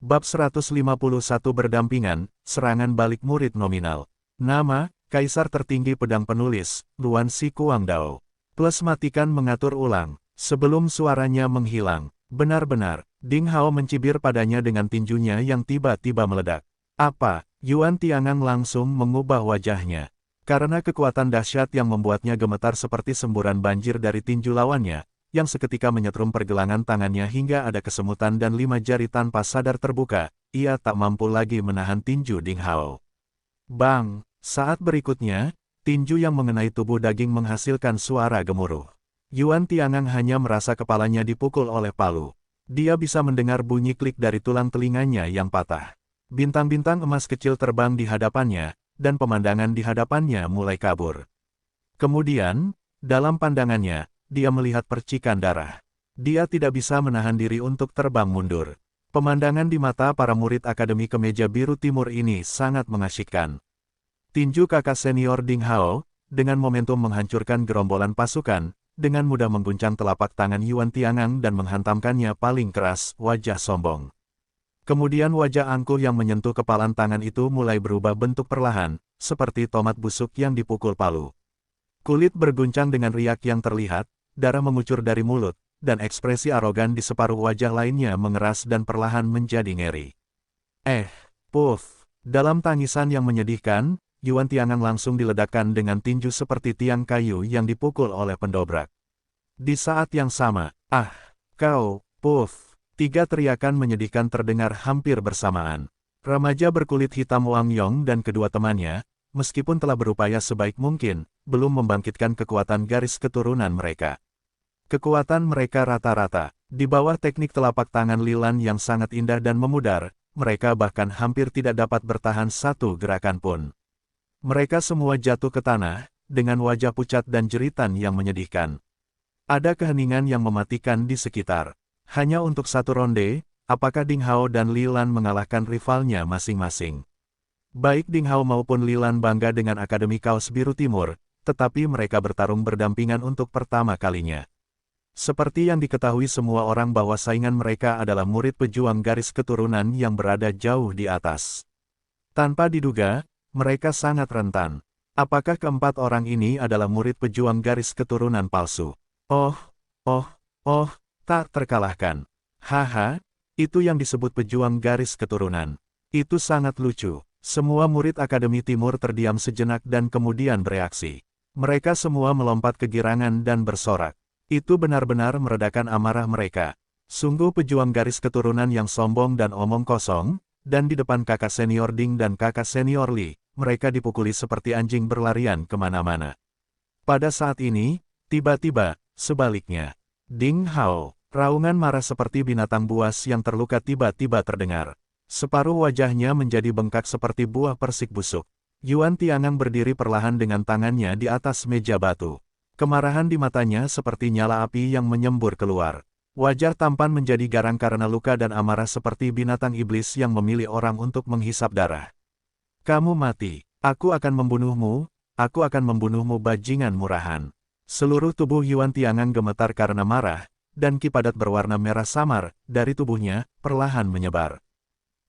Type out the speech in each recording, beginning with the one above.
Bab 151 Berdampingan, Serangan Balik Murid Nominal. Nama, Kaisar Tertinggi Pedang Penulis, Luan Si Kuangdao. Plus matikan mengatur ulang, sebelum suaranya menghilang. Benar-benar, Ding Hao mencibir padanya dengan tinjunya yang tiba-tiba meledak. Apa? Yuan Tiangang langsung mengubah wajahnya. Karena kekuatan dahsyat yang membuatnya gemetar seperti semburan banjir dari tinju lawannya, yang seketika menyetrum pergelangan tangannya hingga ada kesemutan dan 5 jari tanpa sadar terbuka, ia tak mampu lagi menahan tinju Ding Hao. Bang! Saat berikutnya, tinju yang mengenai tubuh daging menghasilkan suara gemuruh. Yuan Tiangang hanya merasa kepalanya dipukul oleh palu. Dia bisa mendengar bunyi klik dari tulang telinganya yang patah. Bintang-bintang emas kecil terbang di hadapannya, dan pemandangan di hadapannya mulai kabur. Kemudian, dalam pandangannya, dia melihat percikan darah. Dia tidak bisa menahan diri untuk terbang mundur. Pemandangan di mata para murid Akademi Kemeja Biru Timur ini sangat mengasyikkan. Tinju kakak senior Ding Hao, dengan momentum menghancurkan gerombolan pasukan, dengan mudah mengguncang telapak tangan Yuan Tiangang dan menghantamkannya paling keras, wajah sombong. Kemudian wajah angkuh yang menyentuh kepalan tangan itu mulai berubah bentuk perlahan, seperti tomat busuk yang dipukul palu. Kulit berguncang dengan riak yang terlihat, darah mengucur dari mulut, dan ekspresi arogan di separuh wajah lainnya mengeras dan perlahan menjadi ngeri. Puff! Dalam tangisan yang menyedihkan, Yuan Tiangang langsung diledakkan dengan tinju seperti tiang kayu yang dipukul oleh pendobrak. Di saat yang sama, kau, puff! 3 teriakan menyedihkan terdengar hampir bersamaan. Remaja berkulit hitam Wang Yong dan kedua temannya, meskipun telah berupaya sebaik mungkin, belum membangkitkan kekuatan garis keturunan mereka. Kekuatan mereka rata-rata, di bawah teknik telapak tangan Lilan yang sangat indah dan memudar, mereka bahkan hampir tidak dapat bertahan satu gerakan pun. Mereka semua jatuh ke tanah, dengan wajah pucat dan jeritan yang menyedihkan. Ada keheningan yang mematikan di sekitar. Hanya untuk satu ronde, apakah Ding Hao dan Lilan mengalahkan rivalnya masing-masing? Baik Ding Hao maupun Lilan bangga dengan Akademi Kaos Biru Timur, tetapi mereka bertarung berdampingan untuk pertama kalinya. Seperti yang diketahui semua orang bahwa saingan mereka adalah murid pejuang garis keturunan yang berada jauh di atas. Tanpa diduga, mereka sangat rentan. Apakah keempat orang ini adalah murid pejuang garis keturunan palsu? Tak terkalahkan. Haha, itu yang disebut pejuang garis keturunan. Itu sangat lucu. Semua murid Akademi Timur terdiam sejenak dan kemudian bereaksi. Mereka semua melompat kegirangan dan bersorak. Itu benar-benar meredakan amarah mereka. Sungguh pejuang garis keturunan yang sombong dan omong kosong, dan di depan kakak senior Ding dan kakak senior Li, mereka dipukuli seperti anjing berlarian kemana-mana. Pada saat ini, tiba-tiba, sebaliknya, Ding Hao, raungan marah seperti binatang buas yang terluka tiba-tiba terdengar. Separuh wajahnya menjadi bengkak seperti buah persik busuk. Yuan Tiangang berdiri perlahan dengan tangannya di atas meja batu. Kemarahan di matanya seperti nyala api yang menyembur keluar. Wajah tampan menjadi garang karena luka dan amarah seperti binatang iblis yang memilih orang untuk menghisap darah. Kamu mati. Aku akan membunuhmu bajingan murahan. Seluruh tubuh Yuan Tiangang gemetar karena marah, dan ki padat berwarna merah samar, dari tubuhnya, perlahan menyebar.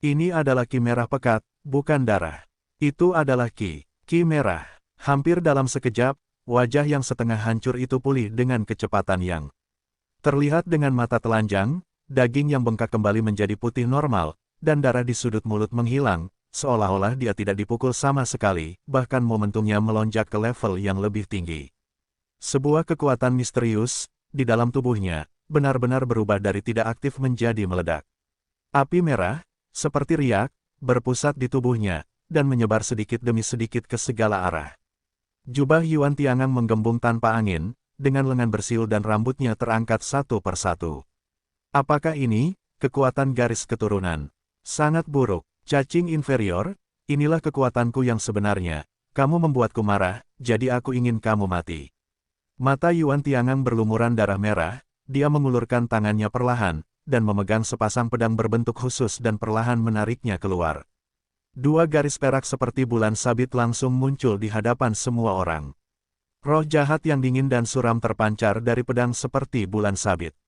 Ini adalah ki merah pekat, bukan darah. Itu adalah ki merah. Hampir dalam sekejap, wajah yang setengah hancur itu pulih dengan kecepatan yang terlihat dengan mata telanjang, daging yang bengkak kembali menjadi putih normal, dan darah di sudut mulut menghilang, seolah-olah dia tidak dipukul sama sekali, bahkan momentumnya melonjak ke level yang lebih tinggi. Sebuah kekuatan misterius, di dalam tubuhnya, benar-benar berubah dari tidak aktif menjadi meledak. Api merah, seperti riak, berpusat di tubuhnya, dan menyebar sedikit demi sedikit ke segala arah. Jubah Yuan Tiangang menggembung tanpa angin, dengan lengan bersiul dan rambutnya terangkat satu persatu. Apakah ini, kekuatan garis keturunan? Sangat buruk. Cacing inferior, inilah kekuatanku yang sebenarnya. Kamu membuatku marah, jadi aku ingin kamu mati. Mata Yuan Tiangang berlumuran darah merah, dia mengulurkan tangannya perlahan, dan memegang sepasang pedang berbentuk khusus dan perlahan menariknya keluar. 2 garis perak seperti bulan sabit langsung muncul di hadapan semua orang. Roh jahat yang dingin dan suram terpancar dari pedang seperti bulan sabit.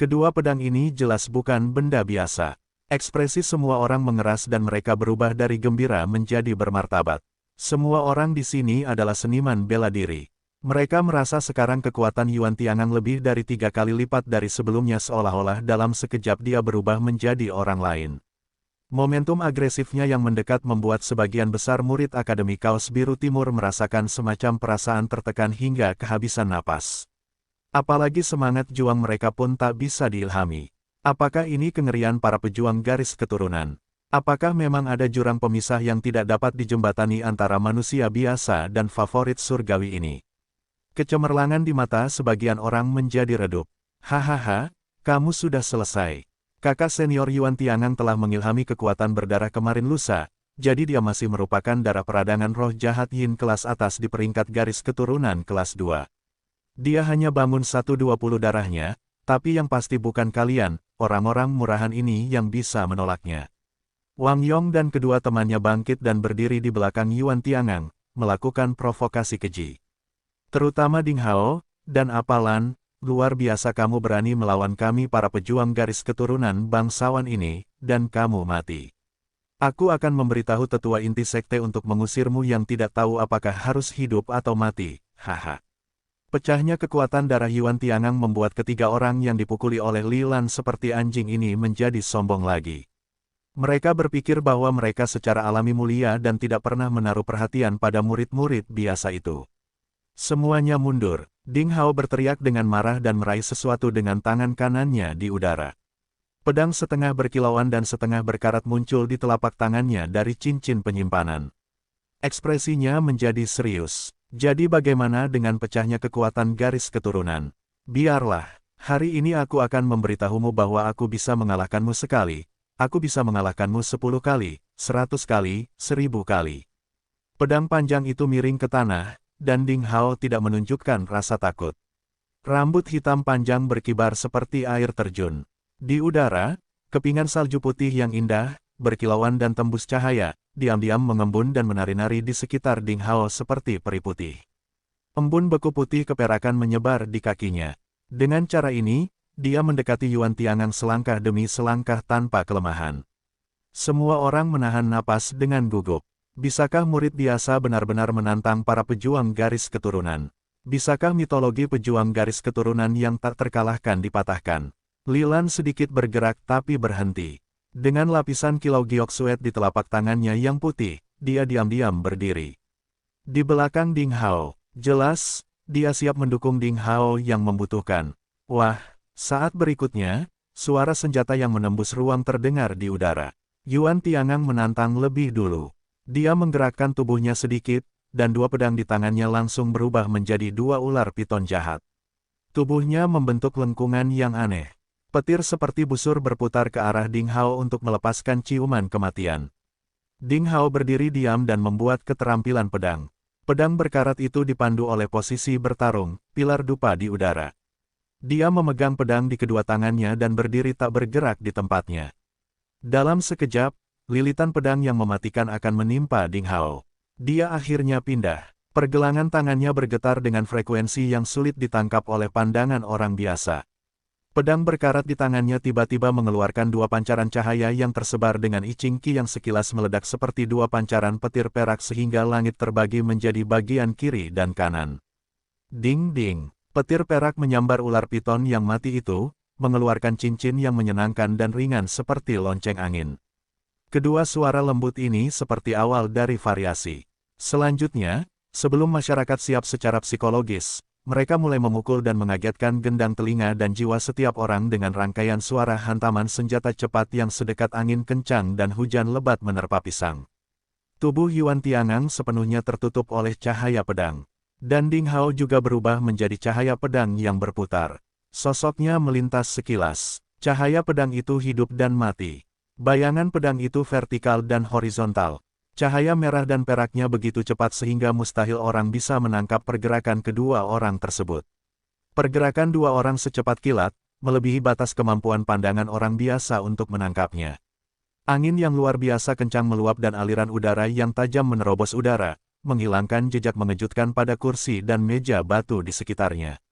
Kedua pedang ini jelas bukan benda biasa. Ekspresi semua orang mengeras dan mereka berubah dari gembira menjadi bermartabat. Semua orang di sini adalah seniman bela diri. Mereka merasa sekarang kekuatan Yuan Tiangang lebih dari 3 kali lipat dari sebelumnya, seolah-olah dalam sekejap dia berubah menjadi orang lain. Momentum agresifnya yang mendekat membuat sebagian besar murid Akademi Kaos Biru Timur merasakan semacam perasaan tertekan hingga kehabisan napas. Apalagi semangat juang mereka pun tak bisa diilhami. Apakah ini kengerian para pejuang garis keturunan? Apakah memang ada jurang pemisah yang tidak dapat dijembatani antara manusia biasa dan favorit surgawi ini? Kecemerlangan di mata sebagian orang menjadi redup. Hahaha, kamu sudah selesai. Kakak senior Yuan Tiangang telah mengilhami kekuatan berdarah kemarin lusa, jadi dia masih merupakan darah peradangan roh jahat Yin kelas atas di peringkat garis keturunan kelas 2. Dia hanya bangun 120 darahnya, tapi yang pasti bukan kalian, orang-orang murahan ini yang bisa menolaknya. Wang Yong dan kedua temannya bangkit dan berdiri di belakang Yuan Tiangang, melakukan provokasi keji. Terutama Ding Hao, dan apalan, luar biasa kamu berani melawan kami para pejuang garis keturunan bangsawan ini, dan kamu mati. Aku akan memberitahu tetua inti sekte untuk mengusirmu yang tidak tahu apakah harus hidup atau mati, haha. Pecahnya kekuatan darah Yuan Tiangang membuat ketiga orang yang dipukuli oleh Li Lan seperti anjing ini menjadi sombong lagi. Mereka berpikir bahwa mereka secara alami mulia dan tidak pernah menaruh perhatian pada murid-murid biasa itu. Semuanya mundur. Ding Hao berteriak dengan marah dan meraih sesuatu dengan tangan kanannya di udara. Pedang setengah berkilauan dan setengah berkarat muncul di telapak tangannya dari cincin penyimpanan. Ekspresinya menjadi serius. Jadi bagaimana dengan pecahnya kekuatan garis keturunan? Biarlah, hari ini aku akan memberitahumu bahwa aku bisa mengalahkanmu sekali. Aku bisa mengalahkanmu 10 kali, 100 kali, 1000 kali. Pedang panjang itu miring ke tanah, dan Ding Hao tidak menunjukkan rasa takut. Rambut hitam panjang berkibar seperti air terjun. Di udara, kepingan salju putih yang indah, berkilauan dan tembus cahaya, diam-diam mengembun dan menari-nari di sekitar Ding Hao seperti peri putih. Embun beku putih keperakan menyebar di kakinya. Dengan cara ini, dia mendekati Yuan Tiangang selangkah demi selangkah tanpa kelemahan. Semua orang menahan napas dengan gugup. Bisakah murid biasa benar-benar menantang para pejuang garis keturunan? Bisakah mitologi pejuang garis keturunan yang tak terkalahkan dipatahkan? Li Lan sedikit bergerak tapi berhenti. Dengan lapisan kilau giok suet di telapak tangannya yang putih, dia diam-diam berdiri. Di belakang Ding Hao, jelas, dia siap mendukung Ding Hao yang membutuhkan. Wah, saat berikutnya, suara senjata yang menembus ruang terdengar di udara. Yuan Tiangang menantang lebih dulu. Dia menggerakkan tubuhnya sedikit, dan dua pedang di tangannya langsung berubah menjadi dua ular piton jahat. Tubuhnya membentuk lengkungan yang aneh. Petir seperti busur berputar ke arah Ding Hao untuk melepaskan ciuman kematian. Ding Hao berdiri diam dan membuat keterampilan pedang. Pedang berkarat itu dipandu oleh posisi bertarung, pilar dupa di udara. Dia memegang pedang di kedua tangannya dan berdiri tak bergerak di tempatnya. Dalam sekejap, lilitan pedang yang mematikan akan menimpa Ding Hao. Dia akhirnya pindah. Pergelangan tangannya bergetar dengan frekuensi yang sulit ditangkap oleh pandangan orang biasa. Pedang berkarat di tangannya tiba-tiba mengeluarkan dua pancaran cahaya yang tersebar dengan I Ching Qi yang sekilas meledak seperti dua pancaran petir perak sehingga langit terbagi menjadi bagian kiri dan kanan. Ding-ding, petir perak menyambar ular piton yang mati itu, mengeluarkan cincin yang menyenangkan dan ringan seperti lonceng angin. Kedua suara lembut ini seperti awal dari variasi. Selanjutnya, sebelum masyarakat siap secara psikologis, mereka mulai memukul dan mengagetkan gendang telinga dan jiwa setiap orang dengan rangkaian suara hantaman senjata cepat yang sedekat angin kencang dan hujan lebat menerpa pisang. Tubuh Yuan Tiangang sepenuhnya tertutup oleh cahaya pedang. Dan Ding Hao juga berubah menjadi cahaya pedang yang berputar. Sosoknya melintas sekilas. Cahaya pedang itu hidup dan mati. Bayangan pedang itu vertikal dan horizontal. Cahaya merah dan peraknya begitu cepat sehingga mustahil orang bisa menangkap pergerakan kedua orang tersebut. Pergerakan dua orang secepat kilat, melebihi batas kemampuan pandangan orang biasa untuk menangkapnya. Angin yang luar biasa kencang meluap dan aliran udara yang tajam menerobos udara, menghilangkan jejak mengejutkan pada kursi dan meja batu di sekitarnya.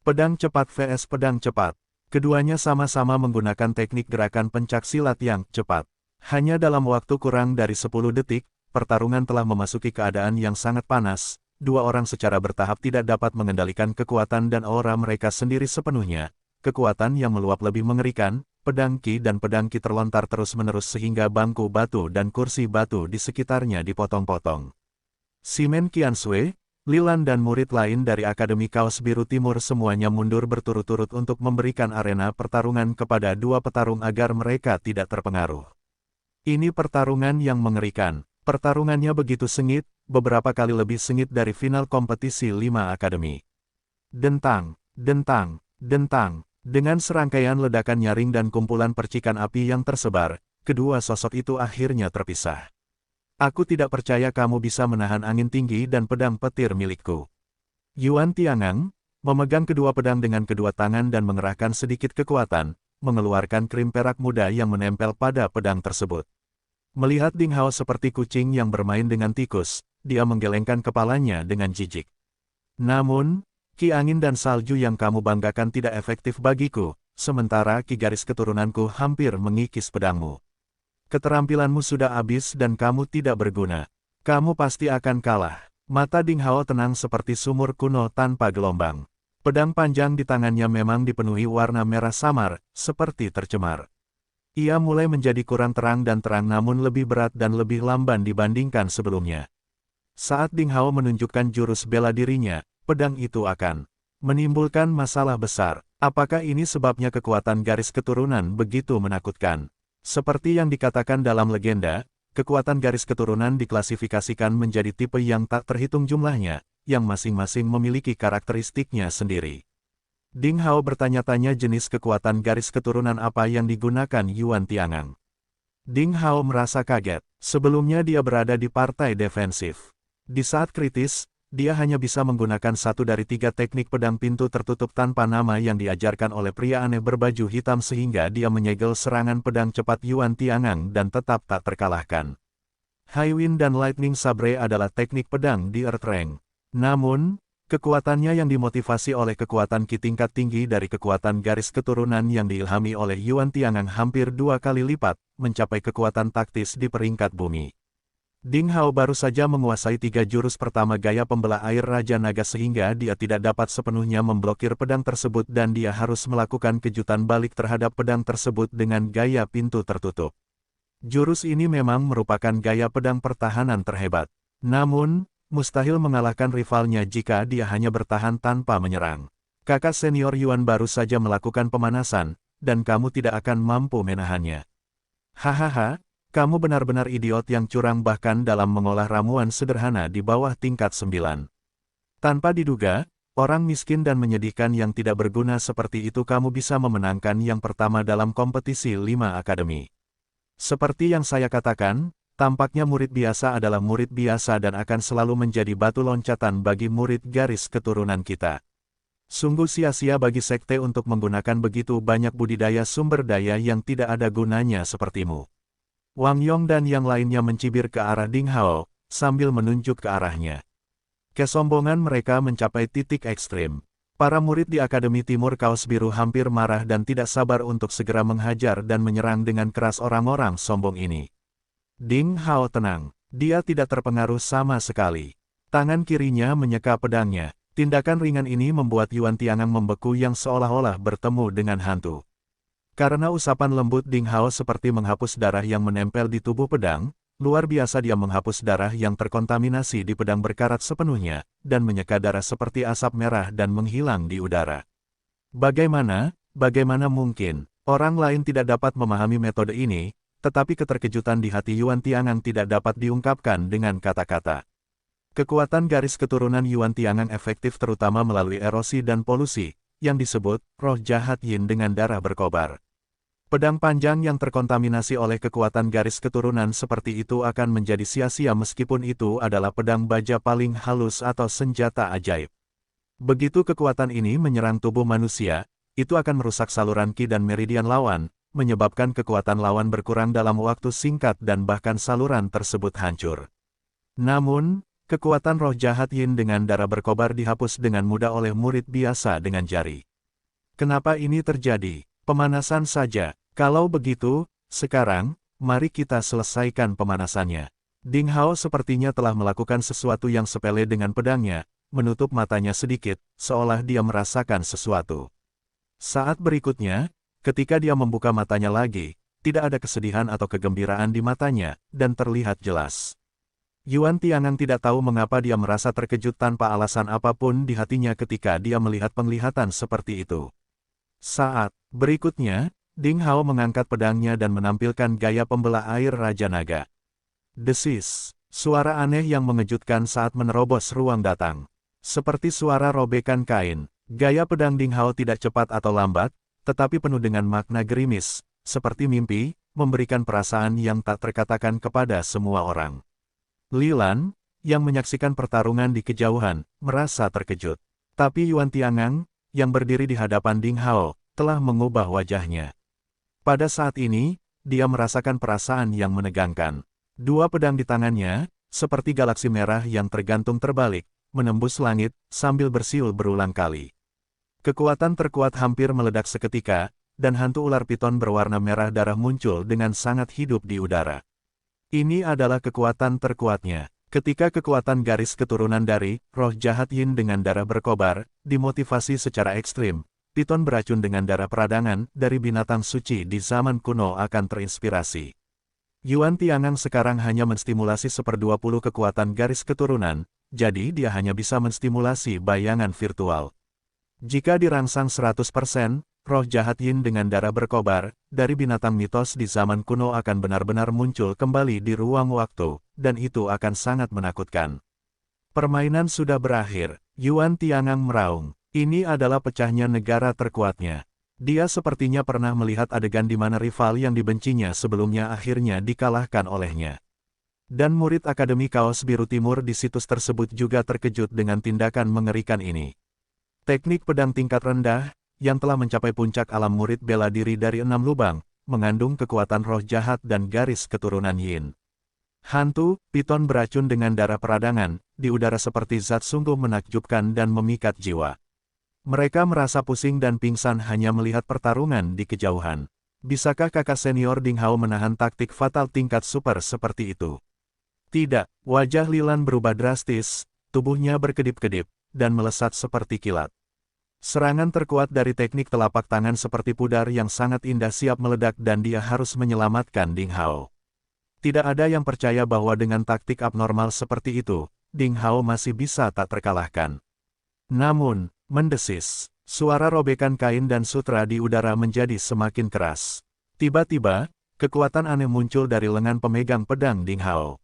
Pedang cepat vs pedang cepat. Keduanya sama-sama menggunakan teknik gerakan pencak silat yang cepat. Hanya dalam waktu kurang dari 10 detik, pertarungan telah memasuki keadaan yang sangat panas. Dua orang secara bertahap tidak dapat mengendalikan kekuatan dan aura mereka sendiri sepenuhnya. Kekuatan yang meluap lebih mengerikan, pedang Ki dan pedang Ki terlontar terus-menerus sehingga bangku batu dan kursi batu di sekitarnya dipotong-potong. Simen Qiansui, Lilan dan murid lain dari Akademi Kaos Biru Timur semuanya mundur berturut-turut untuk memberikan arena pertarungan kepada dua petarung agar mereka tidak terpengaruh. Ini pertarungan yang mengerikan. Pertarungannya begitu sengit, beberapa kali lebih sengit dari final kompetisi 5 Akademi. Dentang, dentang, dentang. Dengan serangkaian ledakan nyaring dan kumpulan percikan api yang tersebar, kedua sosok itu akhirnya terpisah. Aku tidak percaya kamu bisa menahan angin tinggi dan pedang petir milikku. Yuan Tiangang, memegang kedua pedang dengan kedua tangan dan mengerahkan sedikit kekuatan, mengeluarkan krim perak muda yang menempel pada pedang tersebut. Melihat Ding Hao seperti kucing yang bermain dengan tikus, dia menggelengkan kepalanya dengan jijik. Namun, ki angin dan salju yang kamu banggakan tidak efektif bagiku, sementara ki garis keturunanku hampir mengikis pedangmu. Keterampilanmu sudah habis dan kamu tidak berguna. Kamu pasti akan kalah. Mata Ding Hao tenang seperti sumur kuno tanpa gelombang. Pedang panjang di tangannya memang dipenuhi warna merah samar, seperti tercemar. Ia mulai menjadi kurang terang dan terang namun lebih berat dan lebih lamban dibandingkan sebelumnya. Saat Ding Hao menunjukkan jurus bela dirinya, pedang itu akan menimbulkan masalah besar. Apakah ini sebabnya kekuatan garis keturunan begitu menakutkan? Seperti yang dikatakan dalam legenda, kekuatan garis keturunan diklasifikasikan menjadi tipe yang tak terhitung jumlahnya, yang masing-masing memiliki karakteristiknya sendiri. Ding Hao bertanya-tanya jenis kekuatan garis keturunan apa yang digunakan Yuan Tiangang. Ding Hao merasa kaget, sebelumnya dia berada di partai defensif. Di saat kritis, dia hanya bisa menggunakan satu dari tiga teknik pedang pintu tertutup tanpa nama yang diajarkan oleh pria aneh berbaju hitam sehingga dia menyegel serangan pedang cepat Yuan Tiangang dan tetap tak terkalahkan. High Wind dan Lightning Sabre adalah teknik pedang di Earth Rank. Namun, kekuatannya yang dimotivasi oleh kekuatan ki tingkat tinggi dari kekuatan garis keturunan yang diilhami oleh Yuan Tiangang hampir 2 kali lipat, mencapai kekuatan taktis di peringkat bumi. Ding Hao baru saja menguasai 3 jurus pertama gaya pembelah air Raja Naga sehingga dia tidak dapat sepenuhnya memblokir pedang tersebut dan dia harus melakukan kejutan balik terhadap pedang tersebut dengan gaya pintu tertutup. Jurus ini memang merupakan gaya pedang pertahanan terhebat. Namun, mustahil mengalahkan rivalnya jika dia hanya bertahan tanpa menyerang. Kakak senior Yuan baru saja melakukan pemanasan, dan kamu tidak akan mampu menahannya. Hahaha. Kamu benar-benar idiot yang curang bahkan dalam mengolah ramuan sederhana di bawah tingkat 9. Tanpa diduga, orang miskin dan menyedihkan yang tidak berguna seperti itu kamu bisa memenangkan yang pertama dalam kompetisi 5 akademi. Seperti yang saya katakan, tampaknya murid biasa adalah murid biasa dan akan selalu menjadi batu loncatan bagi murid garis keturunan kita. Sungguh sia-sia bagi sekte untuk menggunakan begitu banyak budidaya sumber daya yang tidak ada gunanya sepertimu. Wang Yong dan yang lainnya mencibir ke arah Ding Hao, sambil menunjuk ke arahnya. Kesombongan mereka mencapai titik ekstrim. Para murid di Akademi Timur Kaos Biru hampir marah dan tidak sabar untuk segera menghajar dan menyerang dengan keras orang-orang sombong ini. Ding Hao tenang. Dia tidak terpengaruh sama sekali. Tangan kirinya menyeka pedangnya. Tindakan ringan ini membuat Yuan Tiangang membeku yang seolah-olah bertemu dengan hantu. Karena usapan lembut Ding Hao seperti menghapus darah yang menempel di tubuh pedang, luar biasa dia menghapus darah yang terkontaminasi di pedang berkarat sepenuhnya, dan menyeka darah seperti asap merah dan menghilang di udara. Bagaimana mungkin, orang lain tidak dapat memahami metode ini, tetapi keterkejutan di hati Yuan Tiangang tidak dapat diungkapkan dengan kata-kata. Kekuatan garis keturunan Yuan Tiangang efektif terutama melalui erosi dan polusi, yang disebut roh jahat yin dengan darah berkobar. Pedang panjang yang terkontaminasi oleh kekuatan garis keturunan seperti itu akan menjadi sia-sia meskipun itu adalah pedang baja paling halus atau senjata ajaib. Begitu kekuatan ini menyerang tubuh manusia, itu akan merusak saluran ki dan meridian lawan, menyebabkan kekuatan lawan berkurang dalam waktu singkat dan bahkan saluran tersebut hancur. Namun, kekuatan roh jahat yin dengan darah berkobar dihapus dengan mudah oleh murid biasa dengan jari. Kenapa ini terjadi? Pemanasan saja. Kalau begitu, sekarang, mari kita selesaikan pemanasannya. Ding Hao sepertinya telah melakukan sesuatu yang sepele dengan pedangnya, menutup matanya sedikit, seolah dia merasakan sesuatu. Saat berikutnya, ketika dia membuka matanya lagi, tidak ada kesedihan atau kegembiraan di matanya, dan terlihat jelas. Yuan Tiangang tidak tahu mengapa dia merasa terkejut tanpa alasan apapun di hatinya ketika dia melihat penglihatan seperti itu. Saat berikutnya, Ding Hao mengangkat pedangnya dan menampilkan gaya pembelah air Raja Naga. Desis, suara aneh yang mengejutkan saat menerobos ruang datang. Seperti suara robekan kain, gaya pedang Ding Hao tidak cepat atau lambat, tetapi penuh dengan makna gerimis, seperti mimpi, memberikan perasaan yang tak terkatakan kepada semua orang. Li Lan, yang menyaksikan pertarungan di kejauhan, merasa terkejut. Tapi Yuan Tiangang, yang berdiri di hadapan Ding Hao, telah mengubah wajahnya. Pada saat ini, dia merasakan perasaan yang menegangkan. Dua pedang di tangannya, seperti galaksi merah yang tergantung terbalik, menembus langit, sambil bersiul berulang kali. Kekuatan terkuat hampir meledak seketika, dan hantu ular piton berwarna merah darah muncul dengan sangat hidup di udara. Ini adalah kekuatan terkuatnya. Ketika kekuatan garis keturunan dari roh jahat Yin dengan darah berkobar, dimotivasi secara ekstrim, piton beracun dengan darah peradangan dari binatang suci di zaman kuno akan terinspirasi. Yuan Tiangang sekarang hanya menstimulasi 1/20 kekuatan garis keturunan, jadi dia hanya bisa menstimulasi bayangan virtual. Jika dirangsang 100%, roh jahat Yin dengan darah berkobar, dari binatang mitos di zaman kuno akan benar-benar muncul kembali di ruang waktu, dan itu akan sangat menakutkan. Permainan sudah berakhir, Yuan Tiangang meraung. Ini adalah pecahnya negara terkuatnya. Dia sepertinya pernah melihat adegan di mana rival yang dibencinya sebelumnya akhirnya dikalahkan olehnya. Dan murid Akademi Kaos Biru Timur di situs tersebut juga terkejut dengan tindakan mengerikan ini. Teknik pedang tingkat rendah, yang telah mencapai puncak alam murid bela diri dari 6 lubang, mengandung kekuatan roh jahat dan garis keturunan Yin. Hantu, piton beracun dengan darah peradangan, di udara seperti zat sungguh menakjubkan dan memikat jiwa. Mereka merasa pusing dan pingsan hanya melihat pertarungan di kejauhan. Bisakah kakak senior Ding Hao menahan taktik fatal tingkat super seperti itu? Tidak, wajah Li Lan berubah drastis, tubuhnya berkedip-kedip, dan melesat seperti kilat. Serangan terkuat dari teknik telapak tangan seperti pudar yang sangat indah siap meledak dan dia harus menyelamatkan Ding Hao. Tidak ada yang percaya bahwa dengan taktik abnormal seperti itu, Ding Hao masih bisa tak terkalahkan. Namun, mendesis, suara robekan kain dan sutra di udara menjadi semakin keras. Tiba-tiba, kekuatan aneh muncul dari lengan pemegang pedang Ding Hao.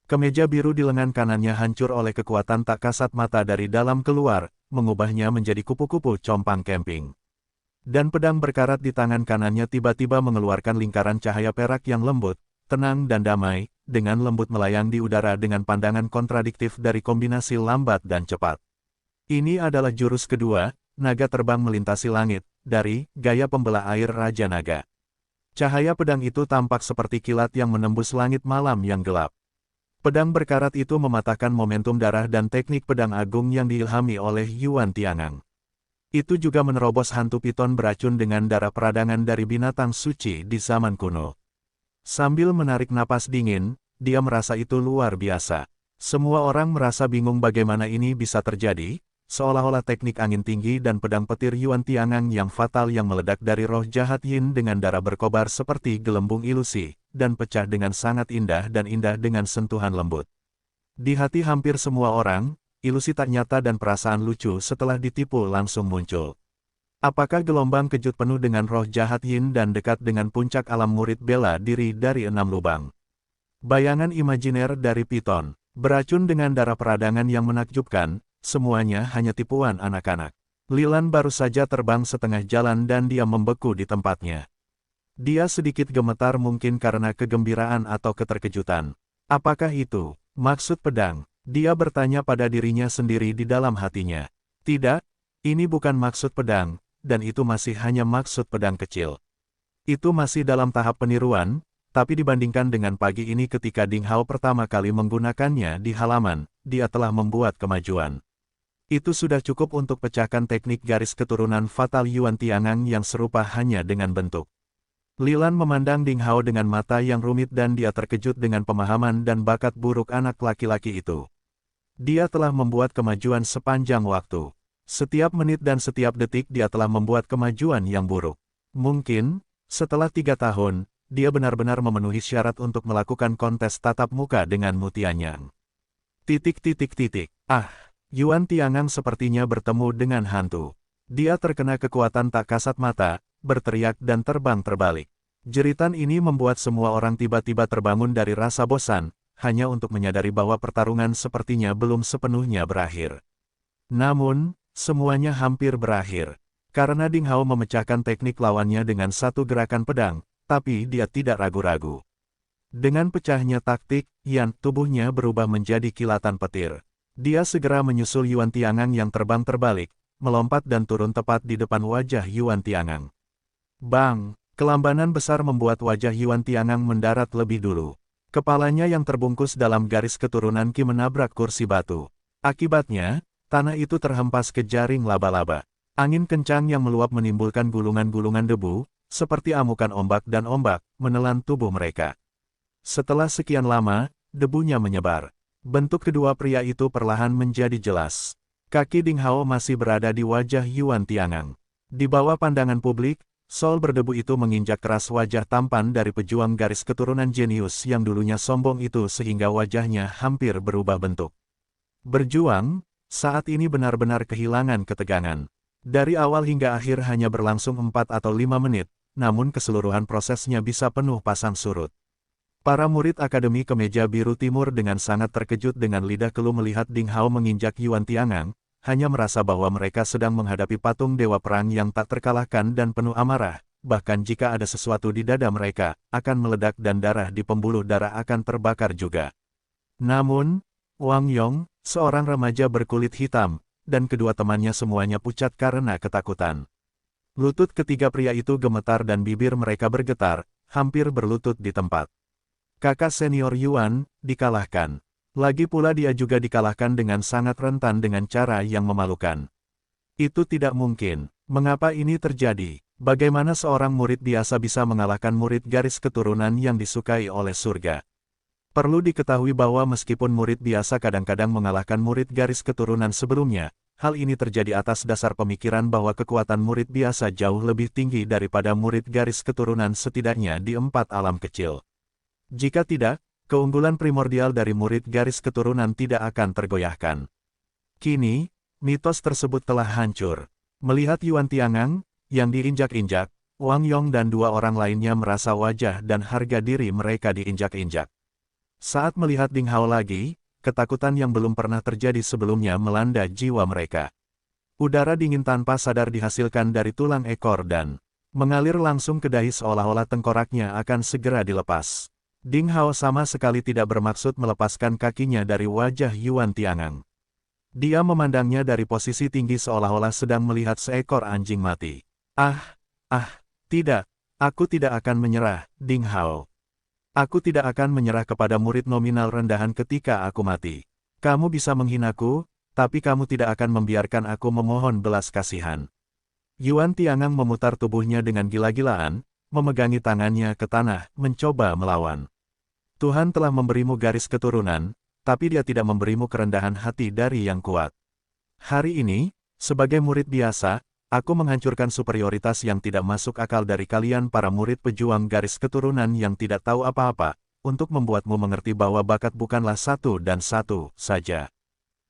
Kemeja biru di lengan kanannya hancur oleh kekuatan tak kasat mata dari dalam keluar, mengubahnya menjadi kupu-kupu compang camping. Dan pedang berkarat di tangan kanannya tiba-tiba mengeluarkan lingkaran cahaya perak yang lembut, tenang dan damai, dengan lembut melayang di udara dengan pandangan kontradiktif dari kombinasi lambat dan cepat. Ini adalah jurus kedua, naga terbang melintasi langit, dari gaya pembelah air Raja Naga. Cahaya pedang itu tampak seperti kilat yang menembus langit malam yang gelap. Pedang berkarat itu mematahkan momentum darah dan teknik pedang agung yang diilhami oleh Yuan Tiangang. Itu juga menerobos hantu piton beracun dengan darah peradangan dari binatang suci di zaman kuno. Sambil menarik napas dingin, dia merasa itu luar biasa. Semua orang merasa bingung bagaimana ini bisa terjadi, seolah-olah teknik angin tinggi dan pedang petir Yuan Tiangang yang fatal yang meledak dari roh jahat Yin dengan darah berkobar seperti gelembung ilusi, dan pecah dengan sangat indah dan indah dengan sentuhan lembut. Di hati hampir semua orang, ilusi tak nyata dan perasaan lucu setelah ditipu langsung muncul. Apakah gelombang kejut penuh dengan roh jahat Yin dan dekat dengan puncak alam murid bela diri dari 6 lubang? Bayangan imajiner dari piton, beracun dengan darah peradangan yang menakjubkan, semuanya hanya tipuan anak-anak. Li Lan baru saja terbang setengah jalan dan dia membeku di tempatnya. Dia sedikit gemetar mungkin karena kegembiraan atau keterkejutan. Apakah itu maksud pedang? Dia bertanya pada dirinya sendiri di dalam hatinya. Tidak, ini bukan maksud pedang, dan itu masih hanya maksud pedang kecil. Itu masih dalam tahap peniruan, tapi dibandingkan dengan pagi ini ketika Ding Hao pertama kali menggunakannya di halaman, dia telah membuat kemajuan. Itu sudah cukup untuk pecahkan teknik garis keturunan fatal Yuan Tiangang yang serupa hanya dengan bentuk. Lilan memandang Ding Hao dengan mata yang rumit dan dia terkejut dengan pemahaman dan bakat buruk anak laki-laki itu. Dia telah membuat kemajuan sepanjang waktu. Setiap menit dan setiap detik dia telah membuat kemajuan yang buruk. Mungkin, setelah 3 tahun, dia benar-benar memenuhi syarat untuk melakukan kontes tatap muka dengan Mu Tianyang. Ah, Yuan Tiangang sepertinya bertemu dengan hantu. Dia terkena kekuatan tak kasat mata, berteriak dan terbang terbalik. Jeritan ini membuat semua orang tiba-tiba terbangun dari rasa bosan, hanya untuk menyadari bahwa pertarungan sepertinya belum sepenuhnya berakhir. Namun, semuanya hampir berakhir. Karena Ding Hao memecahkan teknik lawannya dengan satu gerakan pedang, tapi dia tidak ragu-ragu. Dengan pecahnya taktik, tubuhnya berubah menjadi kilatan petir. Dia segera menyusul Yuan Tiangang yang terbang terbalik, melompat dan turun tepat di depan wajah Yuan Tiangang. Bang! Kelambanan besar membuat wajah Yuan Tiangang mendarat lebih dulu. Kepalanya yang terbungkus dalam garis keturunan Qi menabrak kursi batu. Akibatnya, tanah itu terhempas ke jaring laba-laba. Angin kencang yang meluap menimbulkan gulungan-gulungan debu, seperti amukan ombak dan ombak, menelan tubuh mereka. Setelah sekian lama, debunya menyebar. Bentuk kedua pria itu perlahan menjadi jelas. Kaki Ding Hao masih berada di wajah Yuan Tiangang. Di bawah pandangan publik, sol berdebu itu menginjak keras wajah tampan dari pejuang garis keturunan jenius yang dulunya sombong itu sehingga wajahnya hampir berubah bentuk. Berjuang, saat ini benar-benar kehilangan ketegangan. Dari awal hingga akhir hanya berlangsung 4 atau 5 menit, namun keseluruhan prosesnya bisa penuh pasang surut. Para murid Akademi Kemeja Biru Timur dengan sangat terkejut dengan lidah keluh melihat Ding Hao menginjak Yuan Tiangang, hanya merasa bahwa mereka sedang menghadapi patung dewa perang yang tak terkalahkan dan penuh amarah, bahkan jika ada sesuatu di dada mereka, akan meledak dan darah di pembuluh darah akan terbakar juga. Namun, Wang Yong, seorang remaja berkulit hitam, dan kedua temannya semuanya pucat karena ketakutan. Lutut ketiga pria itu gemetar dan bibir mereka bergetar, hampir berlutut di tempat. Kakak senior Yuan, dikalahkan. Lagi pula dia juga dikalahkan dengan sangat rentan dengan cara yang memalukan. Itu tidak mungkin. Mengapa ini terjadi? Bagaimana seorang murid biasa bisa mengalahkan murid garis keturunan yang disukai oleh surga? Perlu diketahui bahwa meskipun murid biasa kadang-kadang mengalahkan murid garis keturunan sebelumnya, hal ini terjadi atas dasar pemikiran bahwa kekuatan murid biasa jauh lebih tinggi daripada murid garis keturunan setidaknya di 4 alam kecil. Jika tidak, keunggulan primordial dari murid garis keturunan tidak akan tergoyahkan. Kini, mitos tersebut telah hancur. Melihat Yuan Tiangang, yang diinjak-injak, Wang Yong dan 2 orang lainnya merasa wajah dan harga diri mereka diinjak-injak. Saat melihat Ding Hao lagi, ketakutan yang belum pernah terjadi sebelumnya melanda jiwa mereka. Udara dingin tanpa sadar dihasilkan dari tulang ekor dan mengalir langsung ke dahi seolah-olah tengkoraknya akan segera dilepas. Ding Hao sama sekali tidak bermaksud melepaskan kakinya dari wajah Yuan Tiangang. Dia memandangnya dari posisi tinggi seolah-olah sedang melihat seekor anjing mati. Tidak, aku tidak akan menyerah, Ding Hao. Aku tidak akan menyerah kepada murid nominal rendahan ketika aku mati. Kamu bisa menghinaku, tapi kamu tidak akan membiarkan aku memohon belas kasihan. Yuan Tiangang memutar tubuhnya dengan gila-gilaan, memegangi tangannya ke tanah, mencoba melawan. Tuhan telah memberimu garis keturunan, tapi dia tidak memberimu kerendahan hati dari yang kuat. Hari ini, sebagai murid biasa, aku menghancurkan superioritas yang tidak masuk akal dari kalian para murid pejuang garis keturunan yang tidak tahu apa-apa, untuk membuatmu mengerti bahwa bakat bukanlah satu dan satu saja.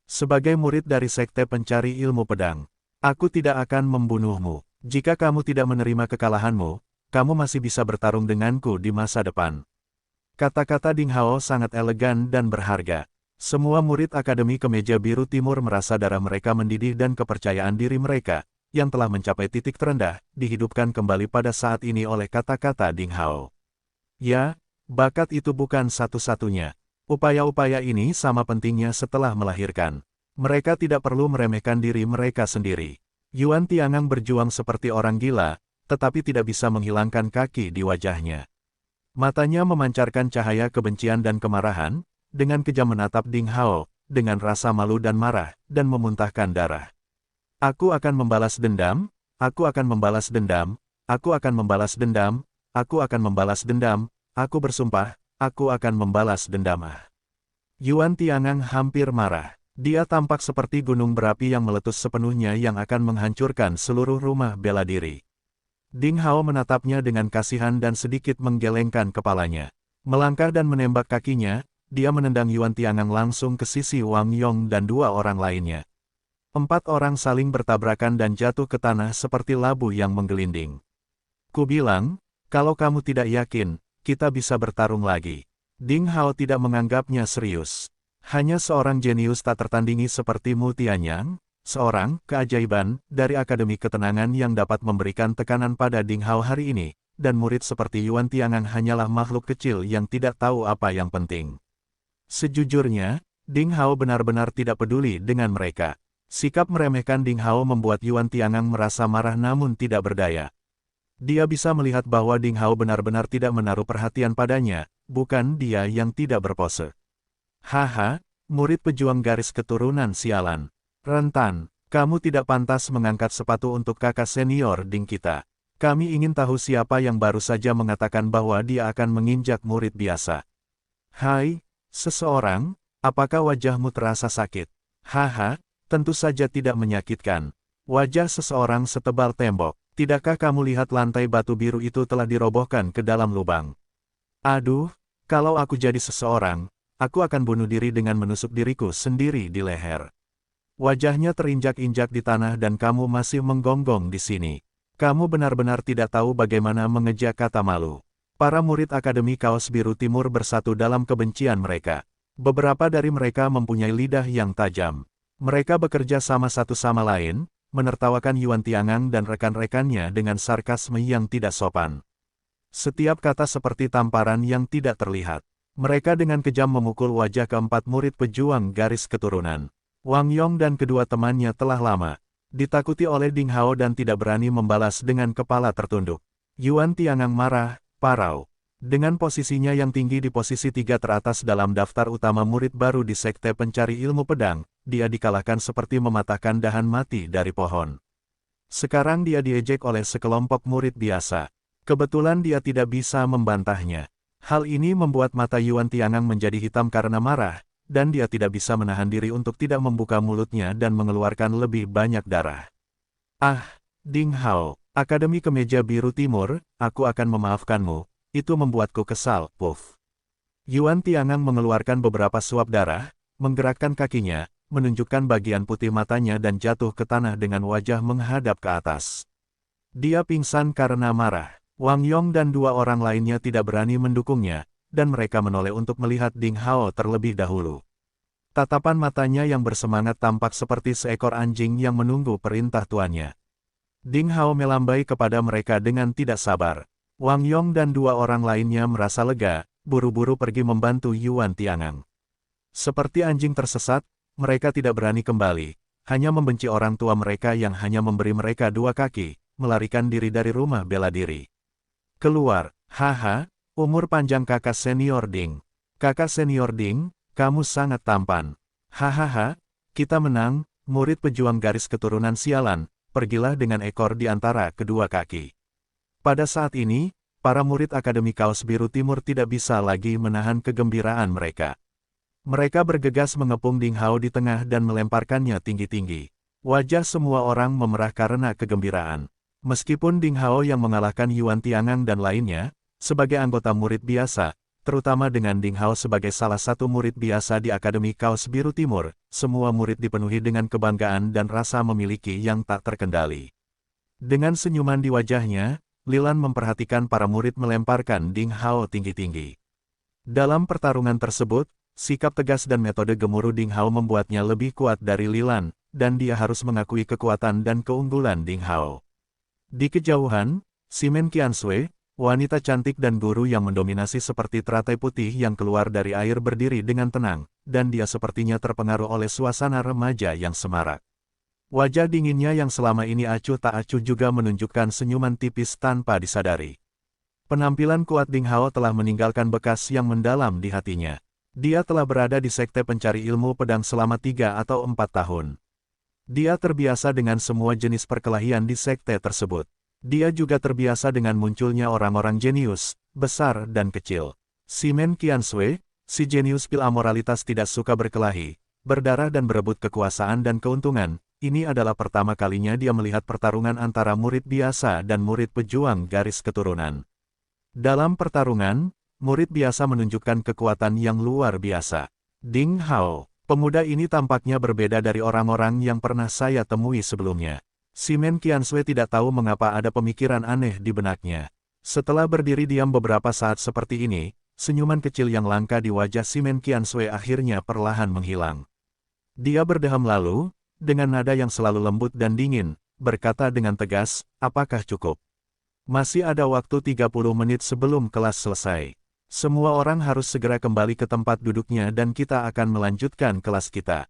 Sebagai murid dari Sekte Pencari Ilmu Pedang, aku tidak akan membunuhmu. Jika kamu tidak menerima kekalahanmu, kamu masih bisa bertarung denganku di masa depan. Kata-kata Ding Hao sangat elegan dan berharga. Semua murid Akademi Kemeja Biru Timur merasa darah mereka mendidih dan kepercayaan diri mereka, yang telah mencapai titik terendah, dihidupkan kembali pada saat ini oleh kata-kata Ding Hao. Ya, bakat itu bukan satu-satunya. Upaya-upaya ini sama pentingnya setelah melahirkan. Mereka tidak perlu meremehkan diri mereka sendiri. Yuan Tiangang berjuang seperti orang gila, tetapi tidak bisa menghilangkan kaki di wajahnya. Matanya memancarkan cahaya kebencian dan kemarahan, dengan kejam menatap Ding Hao, dengan rasa malu dan marah, dan memuntahkan darah. Aku akan membalas dendam, aku akan membalas dendam, aku akan membalas dendam, aku akan membalas dendam, aku bersumpah, aku akan membalas dendam. Yuan Tiangang hampir marah. Dia tampak seperti gunung berapi yang meletus sepenuhnya yang akan menghancurkan seluruh rumah bela diri. Ding Hao menatapnya dengan kasihan dan sedikit menggelengkan kepalanya. Melangkah dan menembak kakinya, dia menendang Yuan Tiangang langsung ke sisi Wang Yong dan dua orang lainnya. 4 orang saling bertabrakan dan jatuh ke tanah seperti labu yang menggelinding. Ku bilang, kalau kamu tidak yakin, kita bisa bertarung lagi. Ding Hao tidak menganggapnya serius. Hanya seorang jenius tak tertandingi seperti Mu Tianyang, seorang keajaiban dari Akademi Ketenangan yang dapat memberikan tekanan pada Ding Hao hari ini, dan murid seperti Yuan Tiangang hanyalah makhluk kecil yang tidak tahu apa yang penting. Sejujurnya, Ding Hao benar-benar tidak peduli dengan mereka. Sikap meremehkan Ding Hao membuat Yuan Tiangang merasa marah namun tidak berdaya. Dia bisa melihat bahwa Ding Hao benar-benar tidak menaruh perhatian padanya, bukan dia yang tidak berpose. Haha, murid pejuang garis keturunan sialan. Rentan, kamu tidak pantas mengangkat sepatu untuk kakak senior Ding kita. Kami ingin tahu siapa yang baru saja mengatakan bahwa dia akan menginjak murid biasa. Hai, seseorang, apakah wajahmu terasa sakit? Haha, tentu saja tidak menyakitkan. Wajah seseorang setebal tembok. Tidakkah kamu lihat lantai batu biru itu telah dirobohkan ke dalam lubang? Aduh, kalau aku jadi seseorang, aku akan bunuh diri dengan menusuk diriku sendiri di leher. Wajahnya terinjak-injak di tanah dan kamu masih menggonggong di sini. Kamu benar-benar tidak tahu bagaimana mengejak kata malu. Para murid Akademi Kaos Biru Timur bersatu dalam kebencian mereka. Beberapa dari mereka mempunyai lidah yang tajam. Mereka bekerja sama satu sama lain, menertawakan Yuan Tiangang dan rekan-rekannya dengan sarkasme yang tidak sopan. Setiap kata seperti tamparan yang tidak terlihat. Mereka dengan kejam memukul wajah keempat murid pejuang garis keturunan. Wang Yong dan kedua temannya telah lama ditakuti oleh Ding Hao dan tidak berani membalas dengan kepala tertunduk. Yuan Tiangang marah, parau. Dengan posisinya yang tinggi di posisi 3 teratas dalam daftar utama murid baru di Sekte Pencari Ilmu Pedang, dia dikalahkan seperti mematahkan dahan mati dari pohon. Sekarang dia diejek oleh sekelompok murid biasa. Kebetulan dia tidak bisa membantahnya. Hal ini membuat mata Yuan Tiangang menjadi hitam karena marah, dan dia tidak bisa menahan diri untuk tidak membuka mulutnya dan mengeluarkan lebih banyak darah. Ah, Ding Hao, Akademi Kemeja Biru Timur, aku akan memaafkanmu, itu membuatku kesal, puff. Yuan Tiangang mengeluarkan beberapa suap darah, menggerakkan kakinya, menunjukkan bagian putih matanya dan jatuh ke tanah dengan wajah menghadap ke atas. Dia pingsan karena marah. Wang Yong dan dua orang lainnya tidak berani mendukungnya, dan mereka menoleh untuk melihat Ding Hao terlebih dahulu. Tatapan matanya yang bersemangat tampak seperti seekor anjing yang menunggu perintah tuannya. Ding Hao melambai kepada mereka dengan tidak sabar. Wang Yong dan dua orang lainnya merasa lega, buru-buru pergi membantu Yuan Tiangang. Seperti anjing tersesat, mereka tidak berani kembali, hanya membenci orang tua mereka yang hanya memberi mereka 2 kaki, melarikan diri dari rumah bela diri. Keluar, haha, umur panjang kakak senior Ding. Kakak senior Ding, kamu sangat tampan. Hahaha, kita menang, murid pejuang garis keturunan sialan, pergilah dengan ekor di antara kedua kaki. Pada saat ini, para murid Akademi Kaos Biru Timur tidak bisa lagi menahan kegembiraan mereka. Mereka bergegas mengepung Ding Hao di tengah dan melemparkannya tinggi-tinggi. Wajah semua orang memerah karena kegembiraan. Meskipun Ding Hao yang mengalahkan Yuan Tiangang dan lainnya, sebagai anggota murid biasa, terutama dengan Ding Hao sebagai salah satu murid biasa di Akademi Kaos Biru Timur, semua murid dipenuhi dengan kebanggaan dan rasa memiliki yang tak terkendali. Dengan senyuman di wajahnya, Lilan memperhatikan para murid melemparkan Ding Hao tinggi-tinggi. Dalam pertarungan tersebut, sikap tegas dan metode gemuruh Ding Hao membuatnya lebih kuat dari Lilan, dan dia harus mengakui kekuatan dan keunggulan Ding Hao. Di kejauhan, Simen Qiansui, wanita cantik dan guru yang mendominasi seperti teratai putih yang keluar dari air berdiri dengan tenang, dan dia sepertinya terpengaruh oleh suasana remaja yang semarak. Wajah dinginnya yang selama ini acuh tak acuh juga menunjukkan senyuman tipis tanpa disadari. Penampilan kuat Ding Hao telah meninggalkan bekas yang mendalam di hatinya. Dia telah berada di Sekte Pencari Ilmu Pedang selama 3 atau 4 tahun. Dia terbiasa dengan semua jenis perkelahian di sekte tersebut. Dia juga terbiasa dengan munculnya orang-orang jenius, besar dan kecil. Simen Qiansui, si jenius pil amoralitas tidak suka berkelahi, berdarah dan berebut kekuasaan dan keuntungan. Ini adalah pertama kalinya dia melihat pertarungan antara murid biasa dan murid pejuang garis keturunan. Dalam pertarungan, murid biasa menunjukkan kekuatan yang luar biasa. Ding Hao, pemuda ini tampaknya berbeda dari orang-orang yang pernah saya temui sebelumnya. Simen Qiansui tidak tahu mengapa ada pemikiran aneh di benaknya. Setelah berdiri diam beberapa saat seperti ini, senyuman kecil yang langka di wajah Simen Qiansui akhirnya perlahan menghilang. Dia berdeham lalu, dengan nada yang selalu lembut dan dingin, berkata dengan tegas, "Apakah cukup? Masih ada waktu 30 menit sebelum kelas selesai. Semua orang harus segera kembali ke tempat duduknya dan kita akan melanjutkan kelas kita."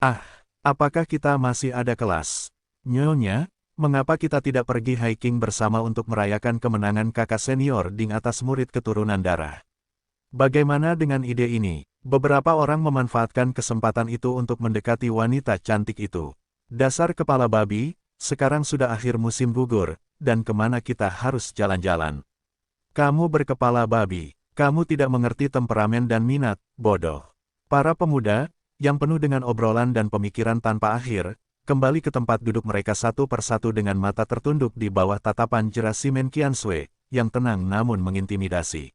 "Ah, apakah kita masih ada kelas? Nyonya, mengapa kita tidak pergi hiking bersama untuk merayakan kemenangan kakak senior Ding atas murid keturunan darah?" Bagaimana dengan ide ini? Beberapa orang memanfaatkan kesempatan itu untuk mendekati wanita cantik itu. Dasar kepala babi, sekarang sudah akhir musim gugur, dan kemana kita harus jalan-jalan? Kamu berkepala babi, kamu tidak mengerti temperamen dan minat, bodoh. Para pemuda, yang penuh dengan obrolan dan pemikiran tanpa akhir, kembali ke tempat duduk mereka satu persatu dengan mata tertunduk di bawah tatapan jelas Simen Qiansui, yang tenang namun mengintimidasi.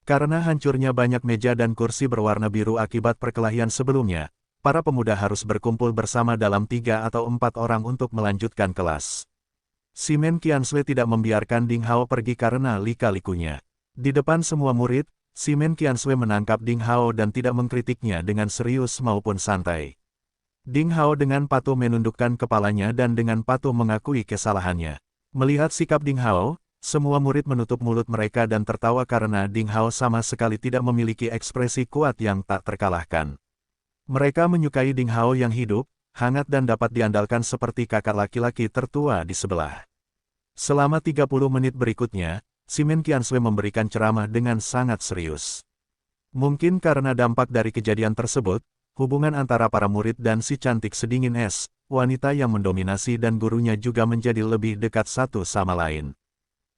Karena hancurnya banyak meja dan kursi berwarna biru akibat perkelahian sebelumnya, para pemuda harus berkumpul bersama dalam 3 atau 4 orang untuk melanjutkan kelas. Simen Qiansui tidak membiarkan Ding Hao pergi karena lika-likunya. Di depan semua murid, Simen Qiansui menangkap Ding Hao dan tidak mengkritiknya dengan serius maupun santai. Ding Hao dengan patuh menundukkan kepalanya dan dengan patuh mengakui kesalahannya. Melihat sikap Ding Hao, semua murid menutup mulut mereka dan tertawa karena Ding Hao sama sekali tidak memiliki ekspresi kuat yang tak terkalahkan. Mereka menyukai Ding Hao yang hidup, hangat dan dapat diandalkan seperti kakak laki-laki tertua di sebelah. Selama 30 menit berikutnya, Simen Qiansui memberikan ceramah dengan sangat serius. Mungkin karena dampak dari kejadian tersebut, hubungan antara para murid dan si cantik sedingin es, wanita yang mendominasi dan gurunya juga menjadi lebih dekat satu sama lain.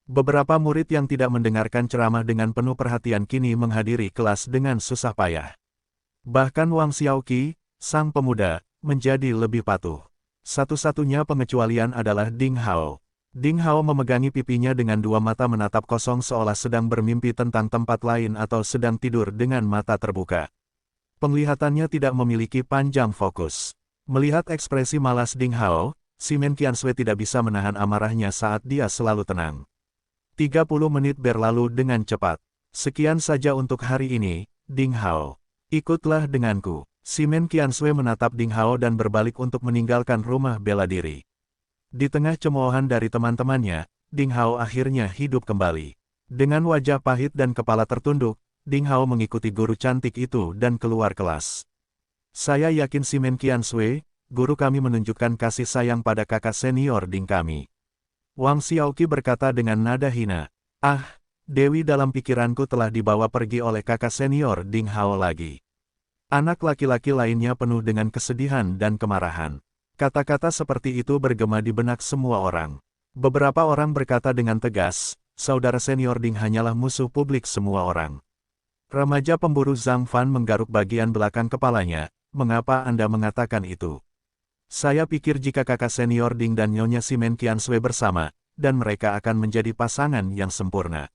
Beberapa murid yang tidak mendengarkan ceramah dengan penuh perhatian kini menghadiri kelas dengan susah payah. Bahkan Wang Xiaoqi, sang pemuda, menjadi lebih patuh. Satu-satunya pengecualian adalah Ding Hao. Ding Hao memegangi pipinya dengan dua mata menatap kosong seolah sedang bermimpi tentang tempat lain atau sedang tidur dengan mata terbuka. Penglihatannya tidak memiliki panjang fokus. Melihat ekspresi malas Ding Hao, Simen Qiansui tidak bisa menahan amarahnya saat dia selalu tenang. 30 menit berlalu dengan cepat. Sekian saja untuk hari ini, Ding Hao. Ikutlah denganku. Simen Qiansui menatap Ding Hao dan berbalik untuk meninggalkan rumah bela diri. Di tengah cemoohan dari teman-temannya, Ding Hao akhirnya hidup kembali. Dengan wajah pahit dan kepala tertunduk, Ding Hao mengikuti guru cantik itu dan keluar kelas. Saya yakin Simen Qiansui, guru kami menunjukkan kasih sayang pada kakak senior Ding kami. Wang Xiaoqi berkata dengan nada hina. Ah, Dewi dalam pikiranku telah dibawa pergi oleh kakak senior Ding Hao lagi. Anak laki-laki lainnya penuh dengan kesedihan dan kemarahan. Kata-kata seperti itu bergema di benak semua orang. Beberapa orang berkata dengan tegas, saudara senior Ding hanyalah musuh publik semua orang. Remaja pemburu Zhang Fan menggaruk bagian belakang kepalanya, mengapa Anda mengatakan itu? Saya pikir jika kakak senior Ding dan Nyonya Simen Qiansui bersama, dan mereka akan menjadi pasangan yang sempurna.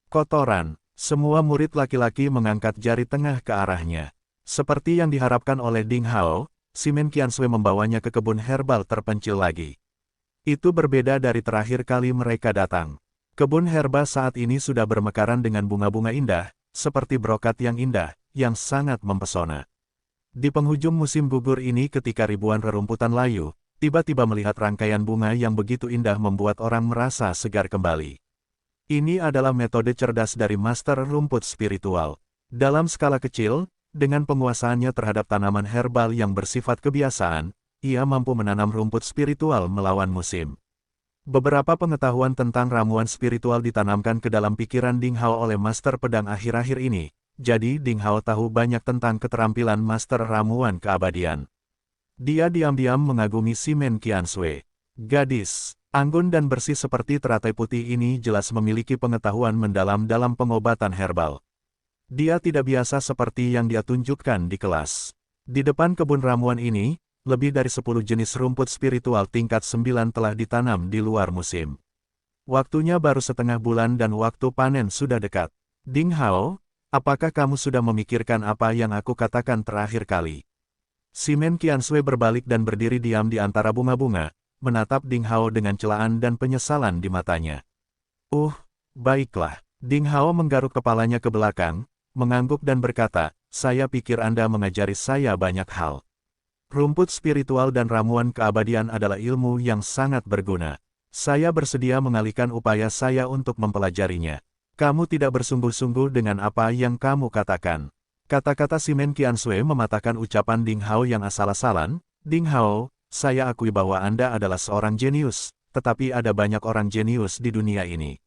Kotoran, semua murid laki-laki mengangkat jari tengah ke arahnya. Seperti yang diharapkan oleh Ding Hao, Simen Qiansui membawanya ke kebun herbal terpencil lagi. Itu berbeda dari terakhir kali mereka datang. Kebun herba saat ini sudah bermekaran dengan bunga-bunga indah, seperti brokat yang indah, yang sangat mempesona. Di penghujung musim gugur ini ketika ribuan rerumputan layu, tiba-tiba melihat rangkaian bunga yang begitu indah membuat orang merasa segar kembali. Ini adalah metode cerdas dari Master Rumput Spiritual. Dalam skala kecil, dengan penguasaannya terhadap tanaman herbal yang bersifat kebiasaan, ia mampu menanam rumput spiritual melawan musim. Beberapa pengetahuan tentang ramuan spiritual ditanamkan ke dalam pikiran Ding Hao oleh Master Pedang akhir-akhir ini, jadi Ding Hao tahu banyak tentang keterampilan Master Ramuan Keabadian. Dia diam-diam mengagumi si Men Qiansui. Gadis, anggun dan bersih seperti teratai putih ini jelas memiliki pengetahuan mendalam dalam pengobatan herbal. Dia tidak biasa seperti yang dia tunjukkan di kelas. Di depan kebun ramuan ini, lebih dari 10 jenis rumput spiritual tingkat 9 telah ditanam di luar musim. Waktunya baru setengah bulan dan waktu panen sudah dekat. Ding Hao, apakah kamu sudah memikirkan apa yang aku katakan terakhir kali? Si Men Qiansui berbalik dan berdiri diam di antara bunga-bunga, menatap Ding Hao dengan celaan dan penyesalan di matanya. Baiklah. Ding Hao menggaruk kepalanya ke belakang, mengangguk dan berkata, saya pikir Anda mengajari saya banyak hal. Rumput spiritual dan ramuan keabadian adalah ilmu yang sangat berguna. Saya bersedia mengalihkan upaya saya untuk mempelajarinya. Kamu tidak bersungguh-sungguh dengan apa yang kamu katakan. Kata-kata si Men Qiansui mematahkan ucapan Ding Hao yang asal-asalan. Ding Hao, saya akui bahwa Anda adalah seorang jenius, tetapi ada banyak orang jenius di dunia ini.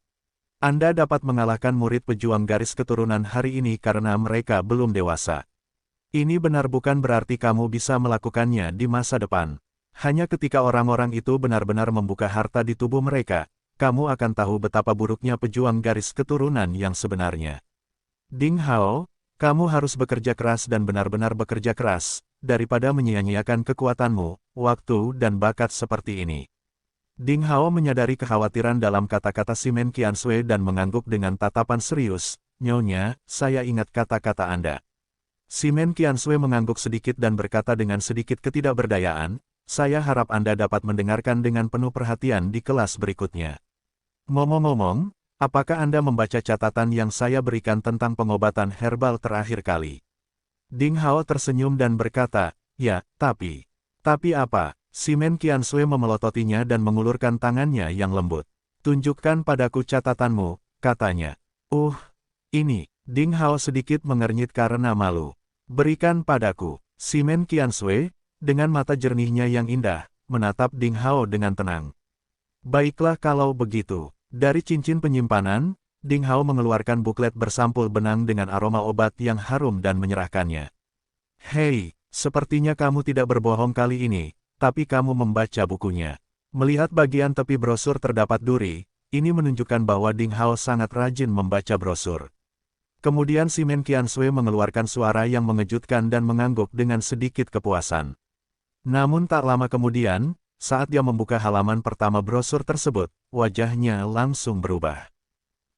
Anda dapat mengalahkan murid pejuang garis keturunan hari ini karena mereka belum dewasa. Ini benar bukan berarti kamu bisa melakukannya di masa depan. Hanya ketika orang-orang itu benar-benar membuka harta di tubuh mereka, kamu akan tahu betapa buruknya pejuang garis keturunan yang sebenarnya. Ding Hao, kamu harus bekerja keras dan benar-benar bekerja keras, daripada menyia-nyiakan kekuatanmu, waktu dan bakat seperti ini. Ding Hao menyadari kekhawatiran dalam kata-kata si Men Qiansui dan mengangguk dengan tatapan serius. Nyonya, saya ingat kata-kata Anda. Si Men Qiansui mengangguk sedikit dan berkata dengan sedikit ketidakberdayaan, saya harap Anda dapat mendengarkan dengan penuh perhatian di kelas berikutnya. Ngomong-ngomong, apakah Anda membaca catatan yang saya berikan tentang pengobatan herbal terakhir kali? Ding Hao tersenyum dan berkata, ya, tapi apa? Si Men Qiansui memelototinya dan mengulurkan tangannya yang lembut. Tunjukkan padaku catatanmu, katanya. Ini. Ding Hao sedikit mengernyit karena malu. Berikan padaku. Si Men Qiansui, dengan mata jernihnya yang indah, menatap Ding Hao dengan tenang. Baiklah kalau begitu. Dari cincin penyimpanan, Ding Hao mengeluarkan buklet bersampul benang dengan aroma obat yang harum dan menyerahkannya. Hei, sepertinya kamu tidak berbohong kali ini, tapi kamu membaca bukunya. Melihat bagian tepi brosur terdapat duri, ini menunjukkan bahwa Ding Hao sangat rajin membaca brosur. Kemudian si Men Qiansui mengeluarkan suara yang mengejutkan dan mengangguk dengan sedikit kepuasan. Namun tak lama kemudian, saat dia membuka halaman pertama brosur tersebut, wajahnya langsung berubah.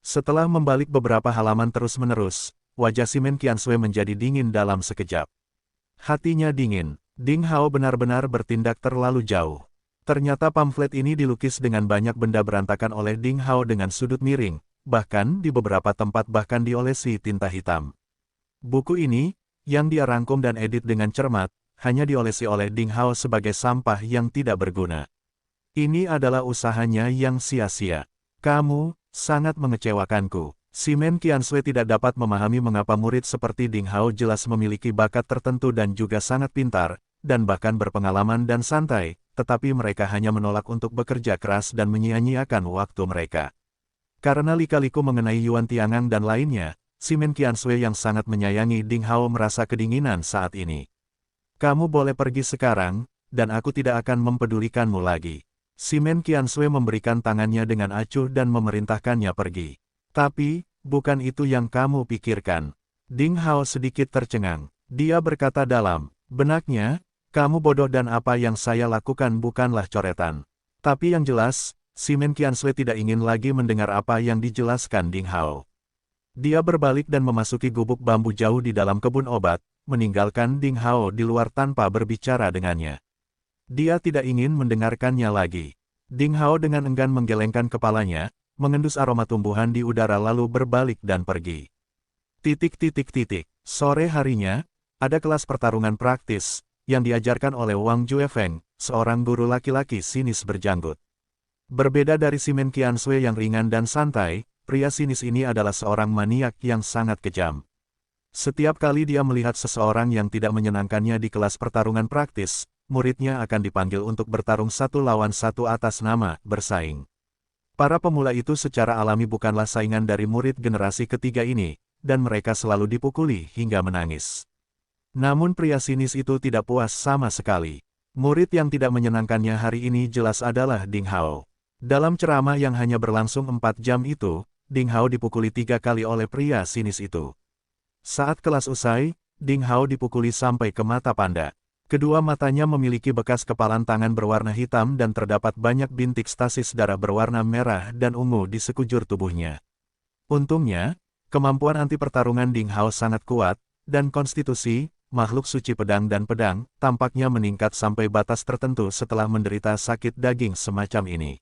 Setelah membalik beberapa halaman terus-menerus, wajah si Men Qiansui menjadi dingin dalam sekejap. Hatinya dingin. Ding Hao benar-benar bertindak terlalu jauh. Ternyata pamflet ini dilukis dengan banyak benda berantakan oleh Ding Hao dengan sudut miring, bahkan di beberapa tempat bahkan diolesi tinta hitam. Buku ini, yang dia rangkum dan edit dengan cermat, hanya diolesi oleh Ding Hao sebagai sampah yang tidak berguna. Ini adalah usahanya yang sia-sia. Kamu, sangat mengecewakanku. Si Men Qiansui tidak dapat memahami mengapa murid seperti Ding Hao jelas memiliki bakat tertentu dan juga sangat pintar, dan bahkan berpengalaman dan santai, tetapi mereka hanya menolak untuk bekerja keras dan menyia-nyiakan waktu mereka. Karena lika-liku mengenai Yuan Tiangang dan lainnya, si Men Qiansui yang sangat menyayangi Ding Hao merasa kedinginan saat ini. Kamu boleh pergi sekarang, dan aku tidak akan mempedulikanmu lagi. Si Men Qiansui memberikan tangannya dengan acuh dan memerintahkannya pergi. Tapi, bukan itu yang kamu pikirkan. Ding Hao sedikit tercengang. Dia berkata dalam benaknya, kamu bodoh dan apa yang saya lakukan bukanlah coretan. Tapi yang jelas, si Men Qiansui tidak ingin lagi mendengar apa yang dijelaskan Ding Hao. Dia berbalik dan memasuki gubuk bambu jauh di dalam kebun obat, meninggalkan Ding Hao di luar tanpa berbicara dengannya. Dia tidak ingin mendengarkannya lagi. Ding Hao dengan enggan menggelengkan kepalanya, mengendus aroma tumbuhan di udara lalu berbalik dan pergi. Sore harinya, ada kelas pertarungan praktis, yang diajarkan oleh Wang Juefeng, seorang guru laki-laki sinis berjanggut. Berbeda dari si Men Qiansui yang ringan dan santai, pria sinis ini adalah seorang maniak yang sangat kejam. Setiap kali dia melihat seseorang yang tidak menyenangkannya di kelas pertarungan praktis, muridnya akan dipanggil untuk bertarung satu lawan satu atas nama bersaing. Para pemula itu secara alami bukanlah saingan dari murid generasi ketiga ini, dan mereka selalu dipukuli hingga menangis. Namun pria sinis itu tidak puas sama sekali. Murid yang tidak menyenangkannya hari ini jelas adalah Ding Hao. Dalam ceramah yang hanya berlangsung 4 jam itu, Ding Hao dipukuli 3 kali oleh pria sinis itu. Saat kelas usai, Ding Hao dipukuli sampai ke mata panda. Kedua matanya memiliki bekas kepalan tangan berwarna hitam dan terdapat banyak bintik stasis darah berwarna merah dan ungu di sekujur tubuhnya. Untungnya, kemampuan anti pertarungan Ding Hao sangat kuat, dan konstitusi, makhluk suci pedang dan pedang, tampaknya meningkat sampai batas tertentu setelah menderita sakit daging semacam ini.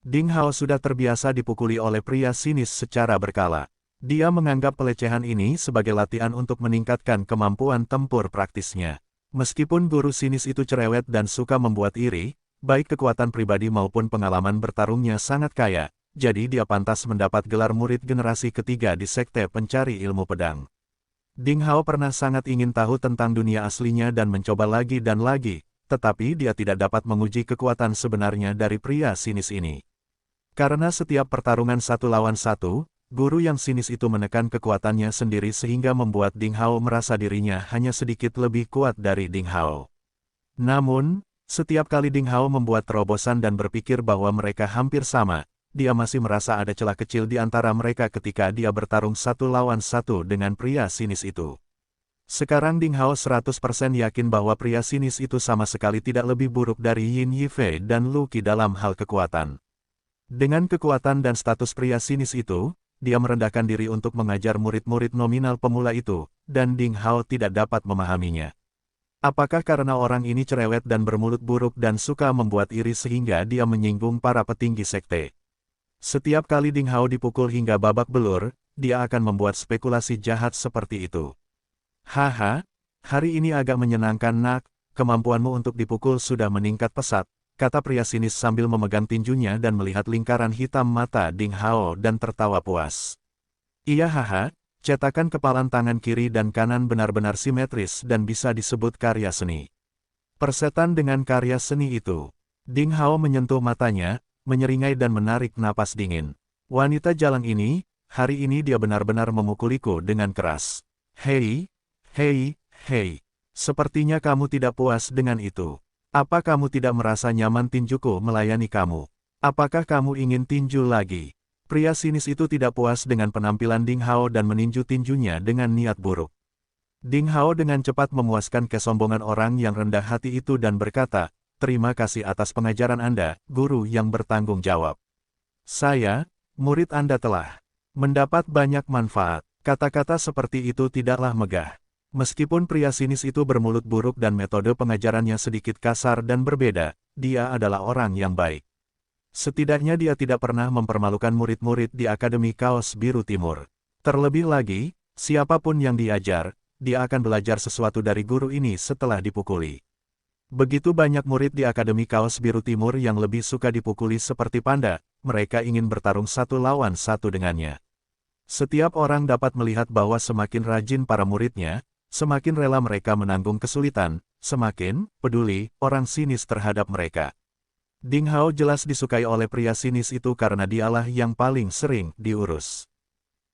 Ding Hao sudah terbiasa dipukuli oleh pria sinis secara berkala. Dia menganggap pelecehan ini sebagai latihan untuk meningkatkan kemampuan tempur praktisnya. Meskipun guru sinis itu cerewet dan suka membuat iri, baik kekuatan pribadi maupun pengalaman bertarungnya sangat kaya, jadi dia pantas mendapat gelar murid generasi ketiga di sekte pencari ilmu pedang. Ding Hao pernah sangat ingin tahu tentang dunia aslinya dan mencoba lagi dan lagi, tetapi dia tidak dapat menguji kekuatan sebenarnya dari pria sinis ini. Karena setiap pertarungan 1 lawan 1, guru yang sinis itu menekan kekuatannya sendiri sehingga membuat Ding Hao merasa dirinya hanya sedikit lebih kuat dari Ding Hao. Namun, setiap kali Ding Hao membuat terobosan dan berpikir bahwa mereka hampir sama, dia masih merasa ada celah kecil di antara mereka ketika dia bertarung 1 lawan 1 dengan pria sinis itu. Sekarang Ding Hao 100% yakin bahwa pria sinis itu sama sekali tidak lebih buruk dari Yin Yifei dan Lu Qi dalam hal kekuatan. Dengan kekuatan dan status pria sinis itu, dia merendahkan diri untuk mengajar murid-murid nominal pemula itu, dan Ding Hao tidak dapat memahaminya. Apakah karena orang ini cerewet dan bermulut buruk dan suka membuat iri sehingga dia menyinggung para petinggi sekte? Setiap kali Ding Hao dipukul hingga babak belur, dia akan membuat spekulasi jahat seperti itu. Haha, hari ini agak menyenangkan nak, kemampuanmu untuk dipukul sudah meningkat pesat, kata pria sinis sambil memegang tinjunya dan melihat lingkaran hitam mata Ding Hao dan tertawa puas. Iya haha, cetakan kepalan tangan kiri dan kanan benar-benar simetris dan bisa disebut karya seni. Persetan dengan karya seni itu. Ding Hao menyentuh matanya, menyeringai dan menarik napas dingin. Wanita jalang ini, hari ini dia benar-benar memukuliku dengan keras. Hei, hei, hei. Sepertinya kamu tidak puas dengan itu. Apa kamu tidak merasa nyaman tinjuku melayani kamu? Apakah kamu ingin tinju lagi? Pria sinis itu tidak puas dengan penampilan Ding Hao dan meninju tinjunya dengan niat buruk. Ding Hao dengan cepat memuaskan kesombongan orang yang rendah hati itu dan berkata, "Terima kasih atas pengajaran Anda, guru yang bertanggung jawab. Saya, murid Anda telah mendapat banyak manfaat." Kata-kata seperti itu tidaklah megah. Meskipun pria sinis itu bermulut buruk dan metode pengajarannya sedikit kasar dan berbeda, dia adalah orang yang baik. Setidaknya dia tidak pernah mempermalukan murid-murid di Akademi Kaos Biru Timur. Terlebih lagi, siapapun yang diajar, dia akan belajar sesuatu dari guru ini setelah dipukuli. Begitu banyak murid di Akademi Kaos Biru Timur yang lebih suka dipukuli seperti panda, mereka ingin bertarung 1 lawan 1 dengannya. Setiap orang dapat melihat bahwa semakin rajin para muridnya, semakin rela mereka menanggung kesulitan, semakin peduli orang sinis terhadap mereka. Ding Hao jelas disukai oleh pria sinis itu karena dialah yang paling sering diurus.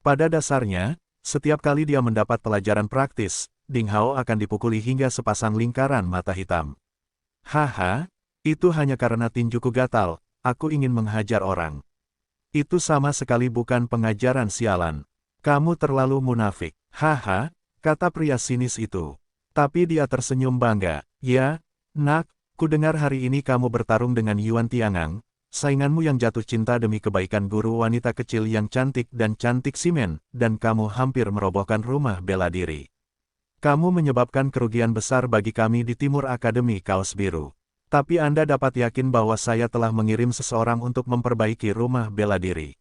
Pada dasarnya, setiap kali dia mendapat pelajaran praktis, Ding Hao akan dipukuli hingga sepasang lingkaran mata hitam. Haha, itu hanya karena tinjuku gatal, aku ingin menghajar orang. Itu sama sekali bukan pengajaran sialan. Kamu terlalu munafik. Haha, kata pria sinis itu. Tapi dia tersenyum bangga. Ya, nak, ku dengar hari ini kamu bertarung dengan Yuan Tiangang, sainganmu yang jatuh cinta demi kebaikan guru wanita kecil yang cantik dan cantik simen, dan kamu hampir merobohkan rumah bela diri. Kamu menyebabkan kerugian besar bagi kami di Timur Akademi Kaos Biru. Tapi Anda dapat yakin bahwa saya telah mengirim seseorang untuk memperbaiki rumah bela diri.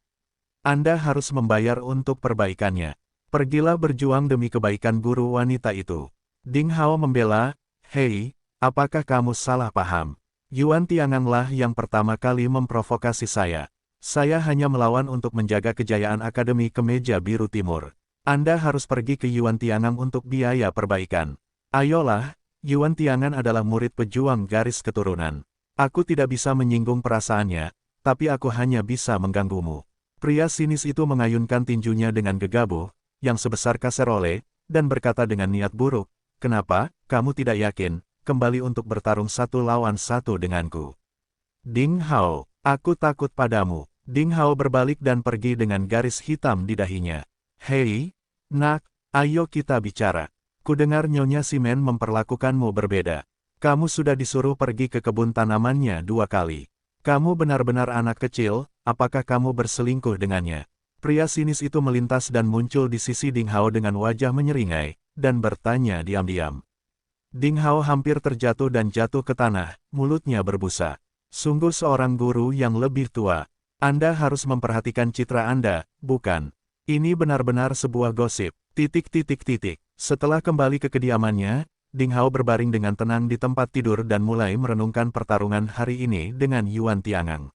Anda harus membayar untuk perbaikannya. Pergilah berjuang demi kebaikan guru wanita itu. Ding Hao membela, "Hei, apakah kamu salah paham? Yuan Tiangang lah yang pertama kali memprovokasi saya. Saya hanya melawan untuk menjaga kejayaan Akademi Kemeja Biru Timur. Anda harus pergi ke Yuan Tiangang untuk biaya perbaikan. Ayolah, Yuan Tiangang adalah murid pejuang garis keturunan. Aku tidak bisa menyinggung perasaannya, tapi aku hanya bisa mengganggumu." Pria sinis itu mengayunkan tinjunya dengan gegabah, yang sebesar kaserole, dan berkata dengan niat buruk, "Kenapa, kamu tidak yakin, kembali untuk bertarung 1 lawan 1 denganku?" Ding Hao, aku takut padamu. Ding Hao berbalik dan pergi dengan garis hitam di dahinya. Hei, nak, ayo kita bicara. Kudengar Nyonya Simen memperlakukanmu berbeda. Kamu sudah disuruh pergi ke kebun tanamannya 2 kali. Kamu benar-benar anak kecil, apakah kamu berselingkuh dengannya? Pria sinis itu melintas dan muncul di sisi Ding Hao dengan wajah menyeringai, dan bertanya diam-diam. Ding Hao hampir terjatuh dan jatuh ke tanah, mulutnya berbusa. Sungguh seorang guru yang lebih tua. Anda harus memperhatikan citra Anda, bukan? Ini benar-benar sebuah gosip. Setelah kembali ke kediamannya, Ding Hao berbaring dengan tenang di tempat tidur dan mulai merenungkan pertarungan hari ini dengan Yuan Tiangang.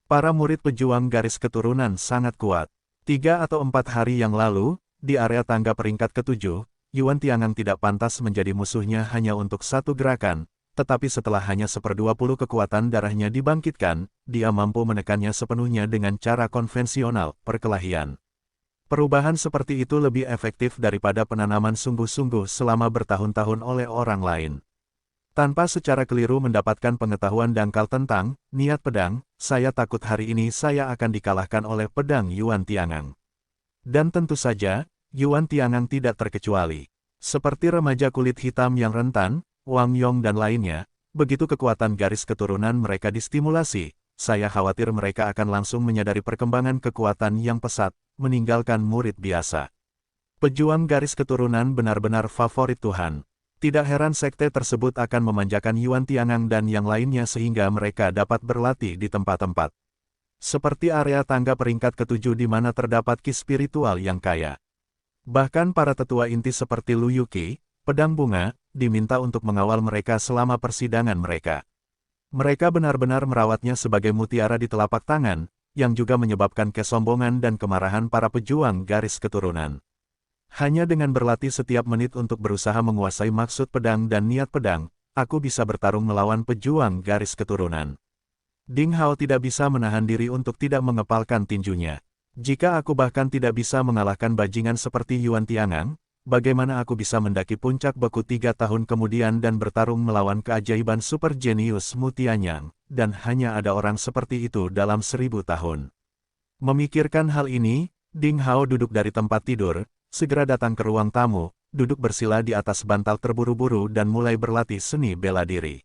Para murid pejuang garis keturunan sangat kuat. 3 atau 4 hari yang lalu, di area tangga peringkat ke-7, Yuan Tiangang tidak pantas menjadi musuhnya hanya untuk 1 gerakan, tetapi setelah hanya 1/20 kekuatan darahnya dibangkitkan, dia mampu menekannya sepenuhnya dengan cara konvensional, perkelahian. Perubahan seperti itu lebih efektif daripada penanaman sungguh-sungguh selama bertahun-tahun oleh orang lain. Tanpa secara keliru mendapatkan pengetahuan dangkal tentang niat pedang, saya takut hari ini saya akan dikalahkan oleh pedang Yuan Tiangang. Dan tentu saja, Yuan Tiangang tidak terkecuali. Seperti remaja kulit hitam yang rentan, Wang Yong dan lainnya, begitu kekuatan garis keturunan mereka distimulasi, saya khawatir mereka akan langsung menyadari perkembangan kekuatan yang pesat, meninggalkan murid biasa. Pejuang garis keturunan benar-benar favorit Tuhan. Tidak heran sekte tersebut akan memanjakan Yuan Tiangang dan yang lainnya sehingga mereka dapat berlatih di tempat-tempat seperti area tangga peringkat ke-7 di mana terdapat ki spiritual yang kaya. Bahkan para tetua inti seperti Lu Yuqi, pedang bunga, diminta untuk mengawal mereka selama persidangan mereka. Mereka benar-benar merawatnya sebagai mutiara di telapak tangan, yang juga menyebabkan kesombongan dan kemarahan para pejuang garis keturunan. Hanya dengan berlatih setiap menit untuk berusaha menguasai maksud pedang dan niat pedang, aku bisa bertarung melawan pejuang garis keturunan. Ding Hao tidak bisa menahan diri untuk tidak mengepalkan tinjunya. Jika aku bahkan tidak bisa mengalahkan bajingan seperti Yuan Tiangang, bagaimana aku bisa mendaki puncak beku 3 tahun kemudian dan bertarung melawan keajaiban super jenius Mutianyang, dan hanya ada orang seperti itu dalam 1000 tahun. Memikirkan hal ini, Ding Hao duduk dari tempat tidur, segera datang ke ruang tamu, duduk bersila di atas bantal terburu-buru dan mulai berlatih seni bela diri.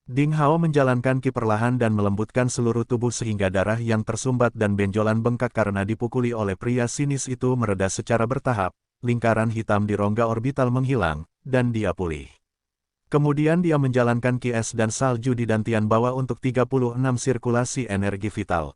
Ding Hao menjalankan ki perlahan dan melembutkan seluruh tubuh sehingga darah yang tersumbat dan benjolan bengkak karena dipukuli oleh pria sinis itu mereda secara bertahap, lingkaran hitam di rongga orbital menghilang, dan dia pulih. Kemudian dia menjalankan ki es dan salju di dantian bawah untuk 36 sirkulasi energi vital.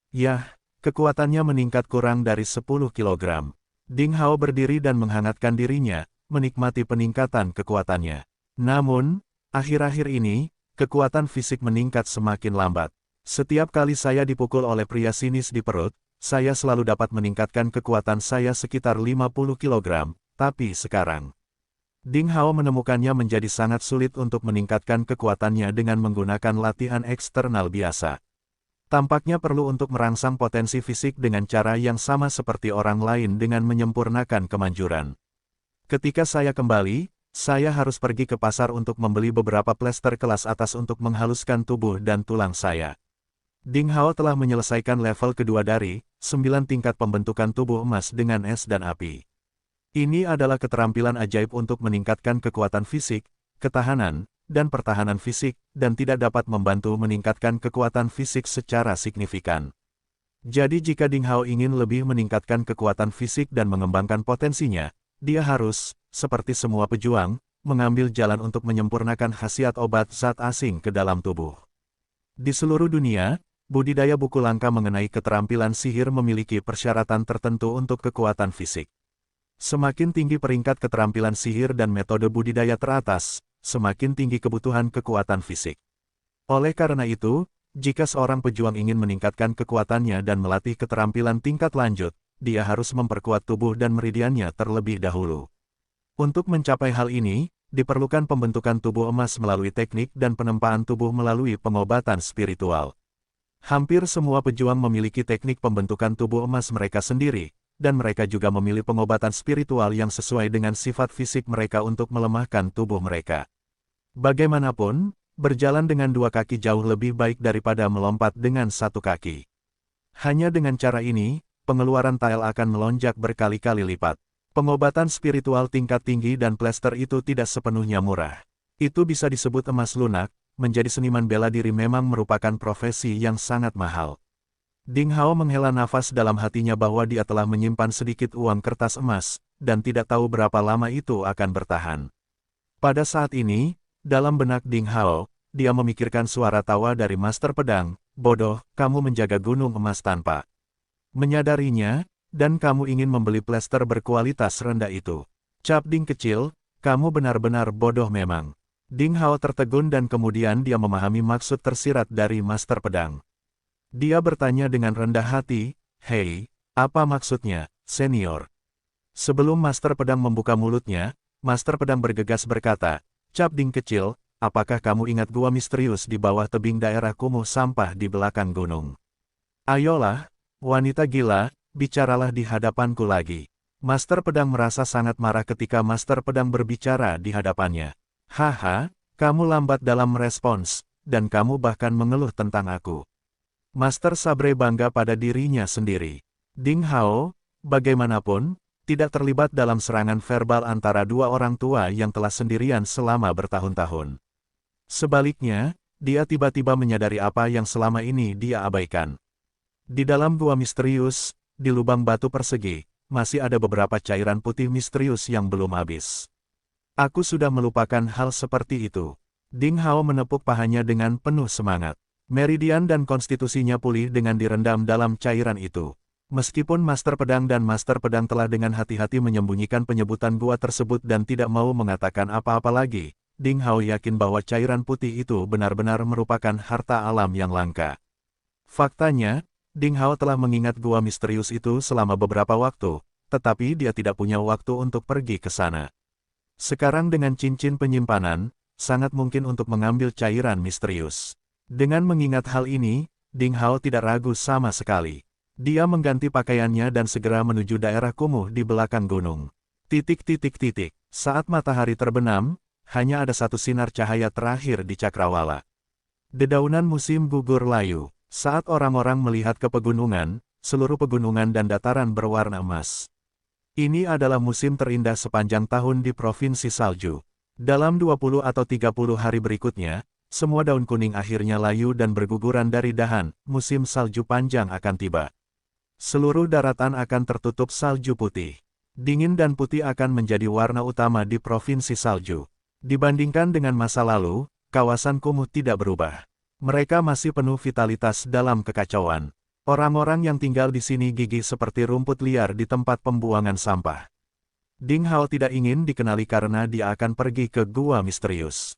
Yah, kekuatannya meningkat kurang dari 10 kg. Ding Hao berdiri dan menghangatkan dirinya, menikmati peningkatan kekuatannya. Namun, akhir-akhir ini, kekuatan fisik meningkat semakin lambat. Setiap kali saya dipukul oleh pria sinis di perut, saya selalu dapat meningkatkan kekuatan saya sekitar 50 kg, tapi sekarang, Ding Hao menemukannya menjadi sangat sulit untuk meningkatkan kekuatannya dengan menggunakan latihan eksternal biasa. Tampaknya perlu untuk merangsang potensi fisik dengan cara yang sama seperti orang lain dengan menyempurnakan kemanjuran. Ketika saya kembali, saya harus pergi ke pasar untuk membeli beberapa plester kelas atas untuk menghaluskan tubuh dan tulang saya. Ding Hao telah menyelesaikan level kedua dari 9 tingkat pembentukan tubuh emas dengan es dan api. Ini adalah keterampilan ajaib untuk meningkatkan kekuatan fisik, ketahanan, dan pertahanan fisik, dan tidak dapat membantu meningkatkan kekuatan fisik secara signifikan. Jadi jika Ding Hao ingin lebih meningkatkan kekuatan fisik dan mengembangkan potensinya, dia harus, seperti semua pejuang, mengambil jalan untuk menyempurnakan khasiat obat zat asing ke dalam tubuh. Di seluruh dunia, budidaya buku langka mengenai keterampilan sihir memiliki persyaratan tertentu untuk kekuatan fisik. Semakin tinggi peringkat keterampilan sihir dan metode budidaya teratas, semakin tinggi kebutuhan kekuatan fisik. Oleh karena itu, jika seorang pejuang ingin meningkatkan kekuatannya dan melatih keterampilan tingkat lanjut, dia harus memperkuat tubuh dan meridiannya terlebih dahulu. Untuk mencapai hal ini, diperlukan pembentukan tubuh emas melalui teknik dan penempaan tubuh melalui pengobatan spiritual. Hampir semua pejuang memiliki teknik pembentukan tubuh emas mereka sendiri, dan mereka juga memilih pengobatan spiritual yang sesuai dengan sifat fisik mereka untuk melemahkan tubuh mereka. Bagaimanapun, berjalan dengan dua kaki jauh lebih baik daripada melompat dengan satu kaki. Hanya dengan cara ini, pengeluaran tile akan melonjak berkali-kali lipat. Pengobatan spiritual tingkat tinggi dan plester itu tidak sepenuhnya murah. Itu bisa disebut emas lunak. Menjadi seniman bela diri memang merupakan profesi yang sangat mahal. Ding Hao menghela nafas dalam hatinya bahwa dia telah menyimpan sedikit uang kertas emas, dan tidak tahu berapa lama itu akan bertahan. Pada saat ini, dalam benak Ding Hao, dia memikirkan suara tawa dari Master Pedang, "Bodoh, kamu menjaga gunung emas tanpa menyadarinya, dan kamu ingin membeli plester berkualitas rendah itu. Cap Ding kecil, kamu benar-benar bodoh memang." Ding Hao tertegun dan kemudian dia memahami maksud tersirat dari Master Pedang. Dia bertanya dengan rendah hati, "Hei, apa maksudnya, senior?" Sebelum Master Pedang membuka mulutnya, Master Pedang bergegas berkata, "Cap Ding kecil, apakah kamu ingat gua misterius di bawah tebing daerah kumuh sampah di belakang gunung? Ayolah, wanita gila, bicaralah di hadapanku lagi." Master Pedang merasa sangat marah ketika Master Pedang berbicara di hadapannya. "Haha, kamu lambat dalam merespons, dan kamu bahkan mengeluh tentang aku." Master Sabre bangga pada dirinya sendiri. Ding Hao, bagaimanapun, tidak terlibat dalam serangan verbal antara dua orang tua yang telah sendirian selama bertahun-tahun. Sebaliknya, dia tiba-tiba menyadari apa yang selama ini dia abaikan. Di dalam gua misterius, di lubang batu persegi, masih ada beberapa cairan putih misterius yang belum habis. Aku sudah melupakan hal seperti itu. Ding Hao menepuk pahanya dengan penuh semangat. Meridian dan konstitusinya pulih dengan direndam dalam cairan itu. Meskipun Master Pedang dan Master Pedang telah dengan hati-hati menyembunyikan penyebutan gua tersebut dan tidak mau mengatakan apa-apa lagi, Ding Hao yakin bahwa cairan putih itu benar-benar merupakan harta alam yang langka. Faktanya, Ding Hao telah mengingat gua misterius itu selama beberapa waktu, tetapi dia tidak punya waktu untuk pergi ke sana. Sekarang dengan cincin penyimpanan, sangat mungkin untuk mengambil cairan misterius. Dengan mengingat hal ini, Ding Hao tidak ragu sama sekali. Dia mengganti pakaiannya dan segera menuju daerah kumuh di belakang gunung. Saat matahari terbenam, hanya ada satu sinar cahaya terakhir di cakrawala. Dedaunan musim gugur layu. Saat orang-orang melihat ke pegunungan, seluruh pegunungan dan dataran berwarna emas. Ini adalah musim terindah sepanjang tahun di Provinsi Salju. Dalam 20 atau 30 hari berikutnya, semua daun kuning akhirnya layu dan berguguran dari dahan, musim salju panjang akan tiba. Seluruh daratan akan tertutup salju putih. Dingin dan putih akan menjadi warna utama di Provinsi Salju. Dibandingkan dengan masa lalu, kawasan kumuh tidak berubah. Mereka masih penuh vitalitas dalam kekacauan. Orang-orang yang tinggal di sini gigih seperti rumput liar di tempat pembuangan sampah. Ding Hao tidak ingin dikenali karena dia akan pergi ke gua misterius.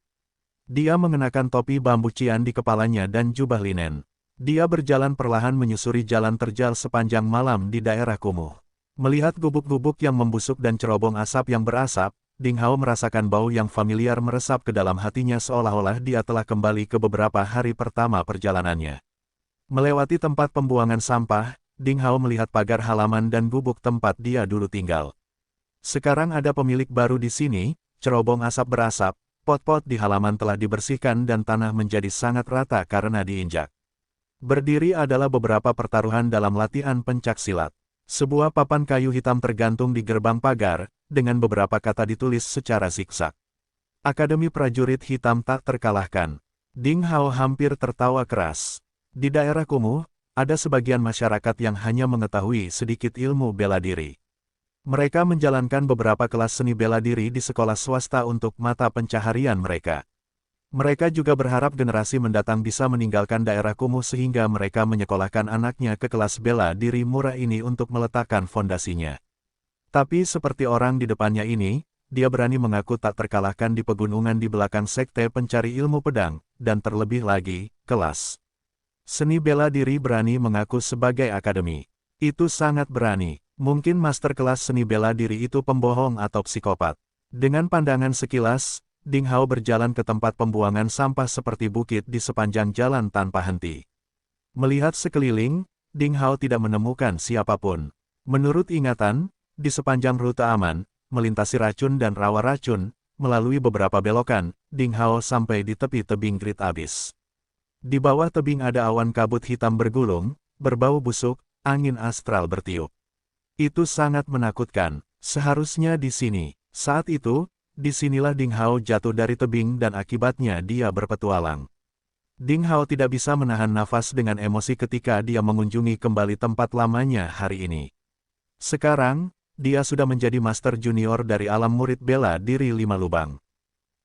Dia mengenakan topi bambu cian di kepalanya dan jubah linen. Dia berjalan perlahan menyusuri jalan terjal sepanjang malam di daerah kumuh. Melihat gubuk-gubuk yang membusuk dan cerobong asap yang berasap, Ding Hao merasakan bau yang familiar meresap ke dalam hatinya seolah-olah dia telah kembali ke beberapa hari pertama perjalanannya. Melewati tempat pembuangan sampah, Ding Hao melihat pagar halaman dan gubuk tempat dia dulu tinggal. Sekarang ada pemilik baru di sini, cerobong asap berasap, pot-pot di halaman telah dibersihkan dan tanah menjadi sangat rata karena diinjak. Berdiri adalah beberapa pertaruhan dalam latihan pencak silat. Sebuah papan kayu hitam tergantung di gerbang pagar, dengan beberapa kata ditulis secara zigzag. Akademi Prajurit Hitam tak terkalahkan. Ding Hao hampir tertawa keras. Di daerah kumuh, ada sebagian masyarakat yang hanya mengetahui sedikit ilmu bela diri. Mereka menjalankan beberapa kelas seni bela diri di sekolah swasta untuk mata pencaharian mereka. Mereka juga berharap generasi mendatang bisa meninggalkan daerah kumuh sehingga mereka menyekolahkan anaknya ke kelas bela diri murah ini untuk meletakkan fondasinya. Tapi seperti orang di depannya ini, dia berani mengaku tak terkalahkan di pegunungan di belakang sekte pencari ilmu pedang, dan terlebih lagi, kelas seni bela diri berani mengaku sebagai akademi. Itu sangat berani. Mungkin master kelas seni bela diri itu pembohong atau psikopat. Dengan pandangan sekilas, Ding Hao berjalan ke tempat pembuangan sampah seperti bukit di sepanjang jalan tanpa henti. Melihat sekeliling, Ding Hao tidak menemukan siapapun. Menurut ingatan, di sepanjang rute aman, melintasi racun dan rawa racun, melalui beberapa belokan, Ding Hao sampai di tepi tebing Great Abyss. Di bawah tebing ada awan kabut hitam bergulung, berbau busuk, angin astral bertiup. Itu sangat menakutkan. Seharusnya di sini. Saat itu, disinilah Ding Hao jatuh dari tebing dan akibatnya dia berpetualang. Ding Hao tidak bisa menahan nafas dengan emosi ketika dia mengunjungi kembali tempat lamanya hari ini. Sekarang, dia sudah menjadi Master Junior dari alam murid bela diri 5 lubang.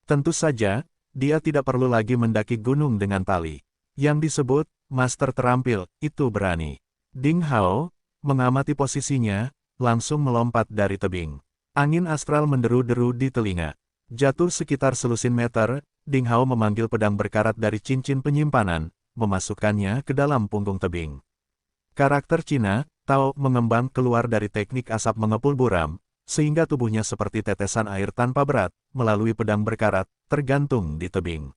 Tentu saja, dia tidak perlu lagi mendaki gunung dengan tali. Yang disebut, Master terampil, itu berani. Ding Hao, mengamati posisinya, langsung melompat dari tebing. Angin astral menderu-deru di telinga. Jatuh sekitar selusin meter, Ding Hao memanggil pedang berkarat dari cincin penyimpanan, memasukkannya ke dalam punggung tebing. Karakter Cina, Tao, mengembang keluar dari teknik asap mengepul buram, sehingga tubuhnya seperti tetesan air tanpa berat, melalui pedang berkarat, tergantung di tebing.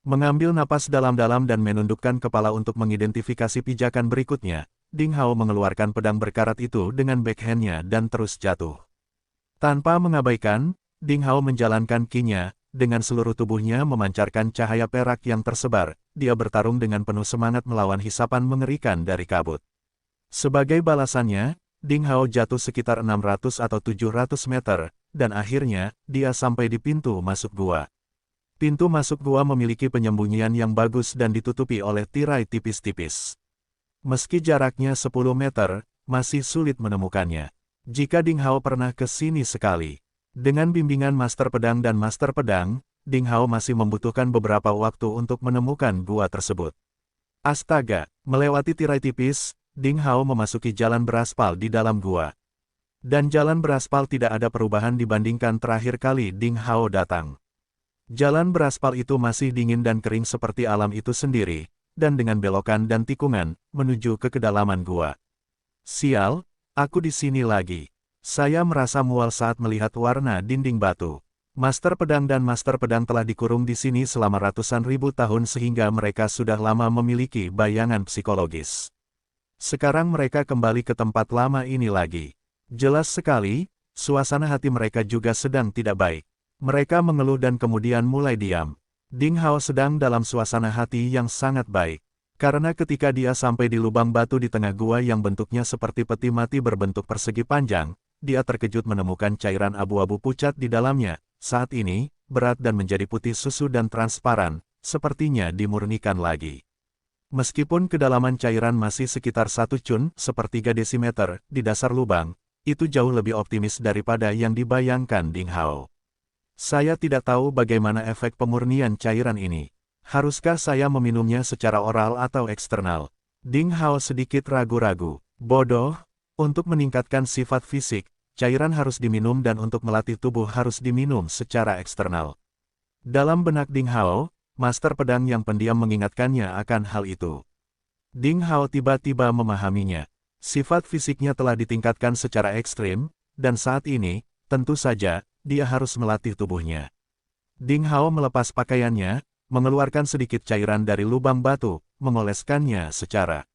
Mengambil napas dalam-dalam dan menundukkan kepala untuk mengidentifikasi pijakan berikutnya, Ding Hao mengeluarkan pedang berkarat itu dengan backhand-nya dan terus jatuh. Tanpa mengabaikan, Ding Hao menjalankan ki-nya, dengan seluruh tubuhnya memancarkan cahaya perak yang tersebar, dia bertarung dengan penuh semangat melawan hisapan mengerikan dari kabut. Sebagai balasannya, Ding Hao jatuh sekitar 600 atau 700 meter, dan akhirnya, dia sampai di pintu masuk gua. Pintu masuk gua memiliki penyembunyian yang bagus dan ditutupi oleh tirai tipis-tipis. Meski jaraknya 10 meter, masih sulit menemukannya. Jika Ding Hao pernah ke sini sekali, dengan bimbingan Master Pedang dan Master Pedang, Ding Hao masih membutuhkan beberapa waktu untuk menemukan gua tersebut. Astaga, melewati tirai tipis, Ding Hao memasuki jalan beraspal di dalam gua. Dan jalan beraspal tidak ada perubahan dibandingkan terakhir kali Ding Hao datang. Jalan beraspal itu masih dingin dan kering seperti alam itu sendiri, dan dengan belokan dan tikungan, menuju ke kedalaman gua. Sial, aku di sini lagi. Saya merasa mual saat melihat warna dinding batu. Master Pedang dan Master Pedang telah dikurung di sini selama ratusan ribu tahun sehingga mereka sudah lama memiliki bayangan psikologis. Sekarang mereka kembali ke tempat lama ini lagi. Jelas sekali, suasana hati mereka juga sedang tidak baik. Mereka mengeluh dan kemudian mulai diam. Ding Hao sedang dalam suasana hati yang sangat baik. Karena ketika dia sampai di lubang batu di tengah gua yang bentuknya seperti peti mati berbentuk persegi panjang, dia terkejut menemukan cairan abu-abu pucat di dalamnya. Saat ini, berat dan menjadi putih susu dan transparan, sepertinya dimurnikan lagi. Meskipun kedalaman cairan masih sekitar 1 cun, sepertiga desimeter, di dasar lubang, itu jauh lebih optimis daripada yang dibayangkan Ding Hao. Saya tidak tahu bagaimana efek pemurnian cairan ini. Haruskah saya meminumnya secara oral atau eksternal? Ding Hao sedikit ragu-ragu. Bodoh, untuk meningkatkan sifat fisik, cairan harus diminum dan untuk melatih tubuh harus diminum secara eksternal. Dalam benak Ding Hao, Master Pedang yang pendiam mengingatkannya akan hal itu. Ding Hao tiba-tiba memahaminya. Sifat fisiknya telah ditingkatkan secara ekstrim, dan saat ini, tentu saja, dia harus melatih tubuhnya. Ding Hao melepas pakaiannya, mengeluarkan sedikit cairan dari lubang batu, mengoleskannya secara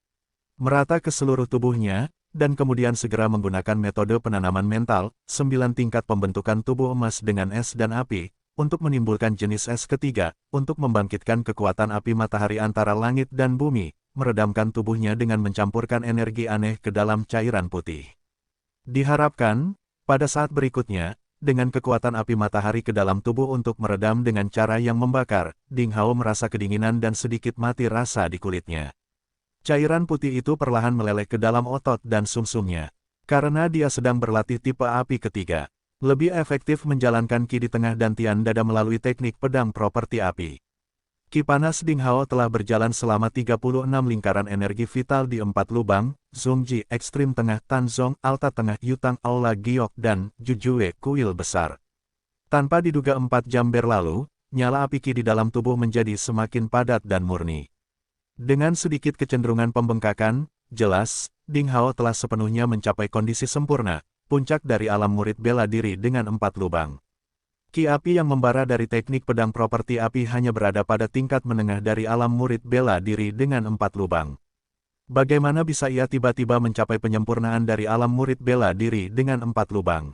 merata ke seluruh tubuhnya, dan kemudian segera menggunakan metode penanaman mental, 9 tingkat pembentukan tubuh emas dengan es dan api, untuk menimbulkan jenis es ketiga, untuk membangkitkan kekuatan api matahari antara langit dan bumi, meredamkan tubuhnya dengan mencampurkan energi aneh ke dalam cairan putih. Diharapkan, pada saat berikutnya, dengan kekuatan api matahari ke dalam tubuh untuk meredam dengan cara yang membakar, Ding Hao merasa kedinginan dan sedikit mati rasa di kulitnya. Cairan putih itu perlahan meleleh ke dalam otot dan sumsumnya. Karena dia sedang berlatih tipe api ketiga. Lebih efektif menjalankan ki di tengah dan tian dada melalui teknik pedang properti api. Ki panas Ding Hao telah berjalan selama 36 lingkaran energi vital di 4 lubang, Zongji ekstrim tengah, Tanzong alta tengah, Yutang aula giok dan Jujue kuil besar. Tanpa diduga 4 jam berlalu, nyala api ki di dalam tubuh menjadi semakin padat dan murni. Dengan sedikit kecenderungan pembengkakan, jelas, Ding Hao telah sepenuhnya mencapai kondisi sempurna, puncak dari alam murid bela diri dengan 4 lubang. Ki api yang membara dari teknik pedang properti api hanya berada pada tingkat menengah dari alam murid bela diri dengan 4 lubang. Bagaimana bisa ia tiba-tiba mencapai penyempurnaan dari alam murid bela diri dengan 4 lubang?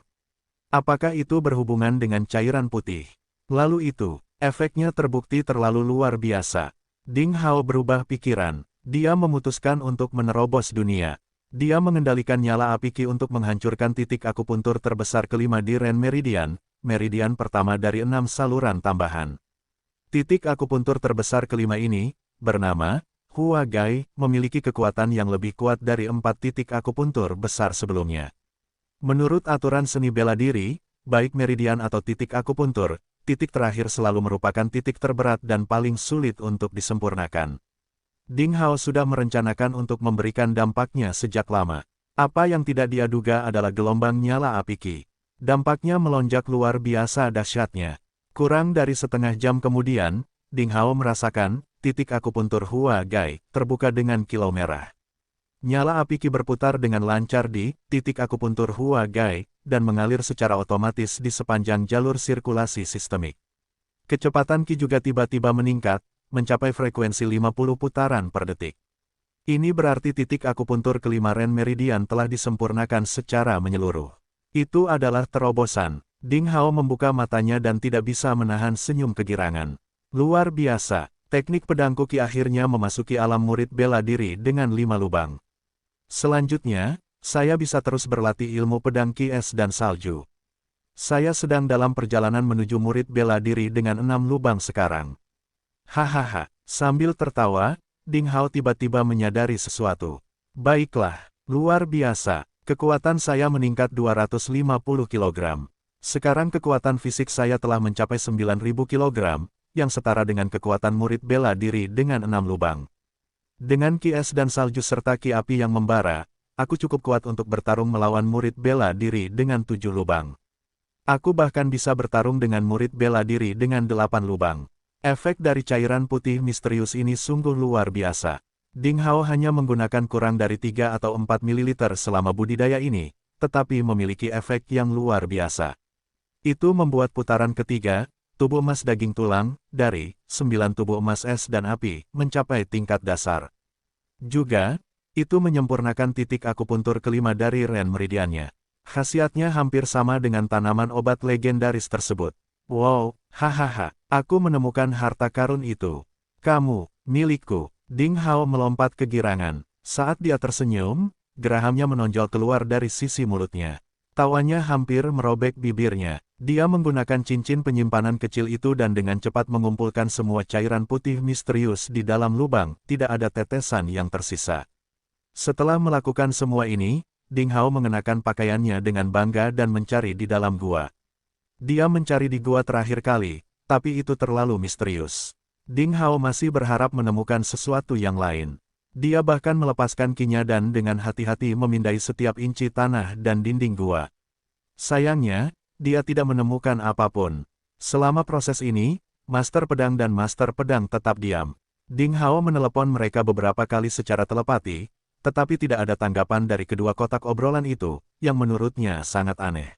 Apakah itu berhubungan dengan cairan putih? Lalu itu, efeknya terbukti terlalu luar biasa. Ding Hao berubah pikiran. Dia memutuskan untuk menerobos dunia. Dia mengendalikan nyala api Qi untuk menghancurkan titik akupuntur terbesar kelima di Ren Meridian, meridian pertama dari 6 saluran tambahan. Titik akupuntur terbesar kelima ini, bernama Hua Gai, memiliki kekuatan yang lebih kuat dari 4 titik akupuntur besar sebelumnya. Menurut aturan seni bela diri, baik meridian atau titik akupuntur, titik terakhir selalu merupakan titik terberat dan paling sulit untuk disempurnakan. Ding Hao sudah merencanakan untuk memberikan dampaknya sejak lama. Apa yang tidak dia duga adalah gelombang nyala api Qi. Dampaknya melonjak luar biasa dahsyatnya. Kurang dari setengah jam kemudian, Ding Hao merasakan titik akupuntur Hua Gai terbuka dengan kilau merah. Nyala api Qi berputar dengan lancar di titik akupuntur Hua Gai dan mengalir secara otomatis di sepanjang jalur sirkulasi sistemik. Kecepatan Qi juga tiba-tiba meningkat, mencapai frekuensi 50 putaran per detik. Ini berarti titik akupuntur kelima Ren Meridian telah disempurnakan secara menyeluruh. Itu adalah terobosan. Ding Hao membuka matanya dan tidak bisa menahan senyum kegirangan. Luar biasa. Teknik pedang Qi akhirnya memasuki alam murid bela diri dengan 5 lubang. Selanjutnya, saya bisa terus berlatih ilmu pedang Qi es dan salju. Saya sedang dalam perjalanan menuju murid bela diri dengan 6 lubang sekarang. Hahaha, sambil tertawa, Ding Hao tiba-tiba menyadari sesuatu. Baiklah, luar biasa, kekuatan saya meningkat 250 kg. Sekarang kekuatan fisik saya telah mencapai 9.000 kg, yang setara dengan kekuatan murid bela diri dengan 6 lubang. Dengan Qi es dan salju serta Qi api yang membara, aku cukup kuat untuk bertarung melawan murid bela diri dengan 7 lubang. Aku bahkan bisa bertarung dengan murid bela diri dengan 8 lubang. Efek dari cairan putih misterius ini sungguh luar biasa. Ding Hao hanya menggunakan kurang dari 3 atau 4 ml selama budidaya ini, tetapi memiliki efek yang luar biasa. Itu membuat putaran ketiga, tubuh emas daging tulang, dari 9 tubuh emas es dan api, mencapai tingkat dasar. Juga, itu menyempurnakan titik akupuntur kelima dari Ren Meridiannya. Khasiatnya hampir sama dengan tanaman obat legendaris tersebut. Wow, hahaha, aku menemukan harta karun itu. Kamu, milikku. Ding Hao melompat kegirangan. Saat dia tersenyum, gerahamnya menonjol keluar dari sisi mulutnya. Tawanya hampir merobek bibirnya. Dia menggunakan cincin penyimpanan kecil itu dan dengan cepat mengumpulkan semua cairan putih misterius di dalam lubang, tidak ada tetesan yang tersisa. Setelah melakukan semua ini, Ding Hao mengenakan pakaiannya dengan bangga dan mencari di dalam gua. Dia mencari di gua terakhir kali, tapi itu terlalu misterius. Ding Hao masih berharap menemukan sesuatu yang lain. Dia bahkan melepaskan Qi-nya dan dengan hati-hati memindai setiap inci tanah dan dinding gua. Sayangnya, dia tidak menemukan apapun. Selama proses ini, Master Pedang dan Master Pedang tetap diam. Ding Hao menelepon mereka beberapa kali secara telepati, tetapi tidak ada tanggapan dari kedua kotak obrolan itu, yang menurutnya sangat aneh.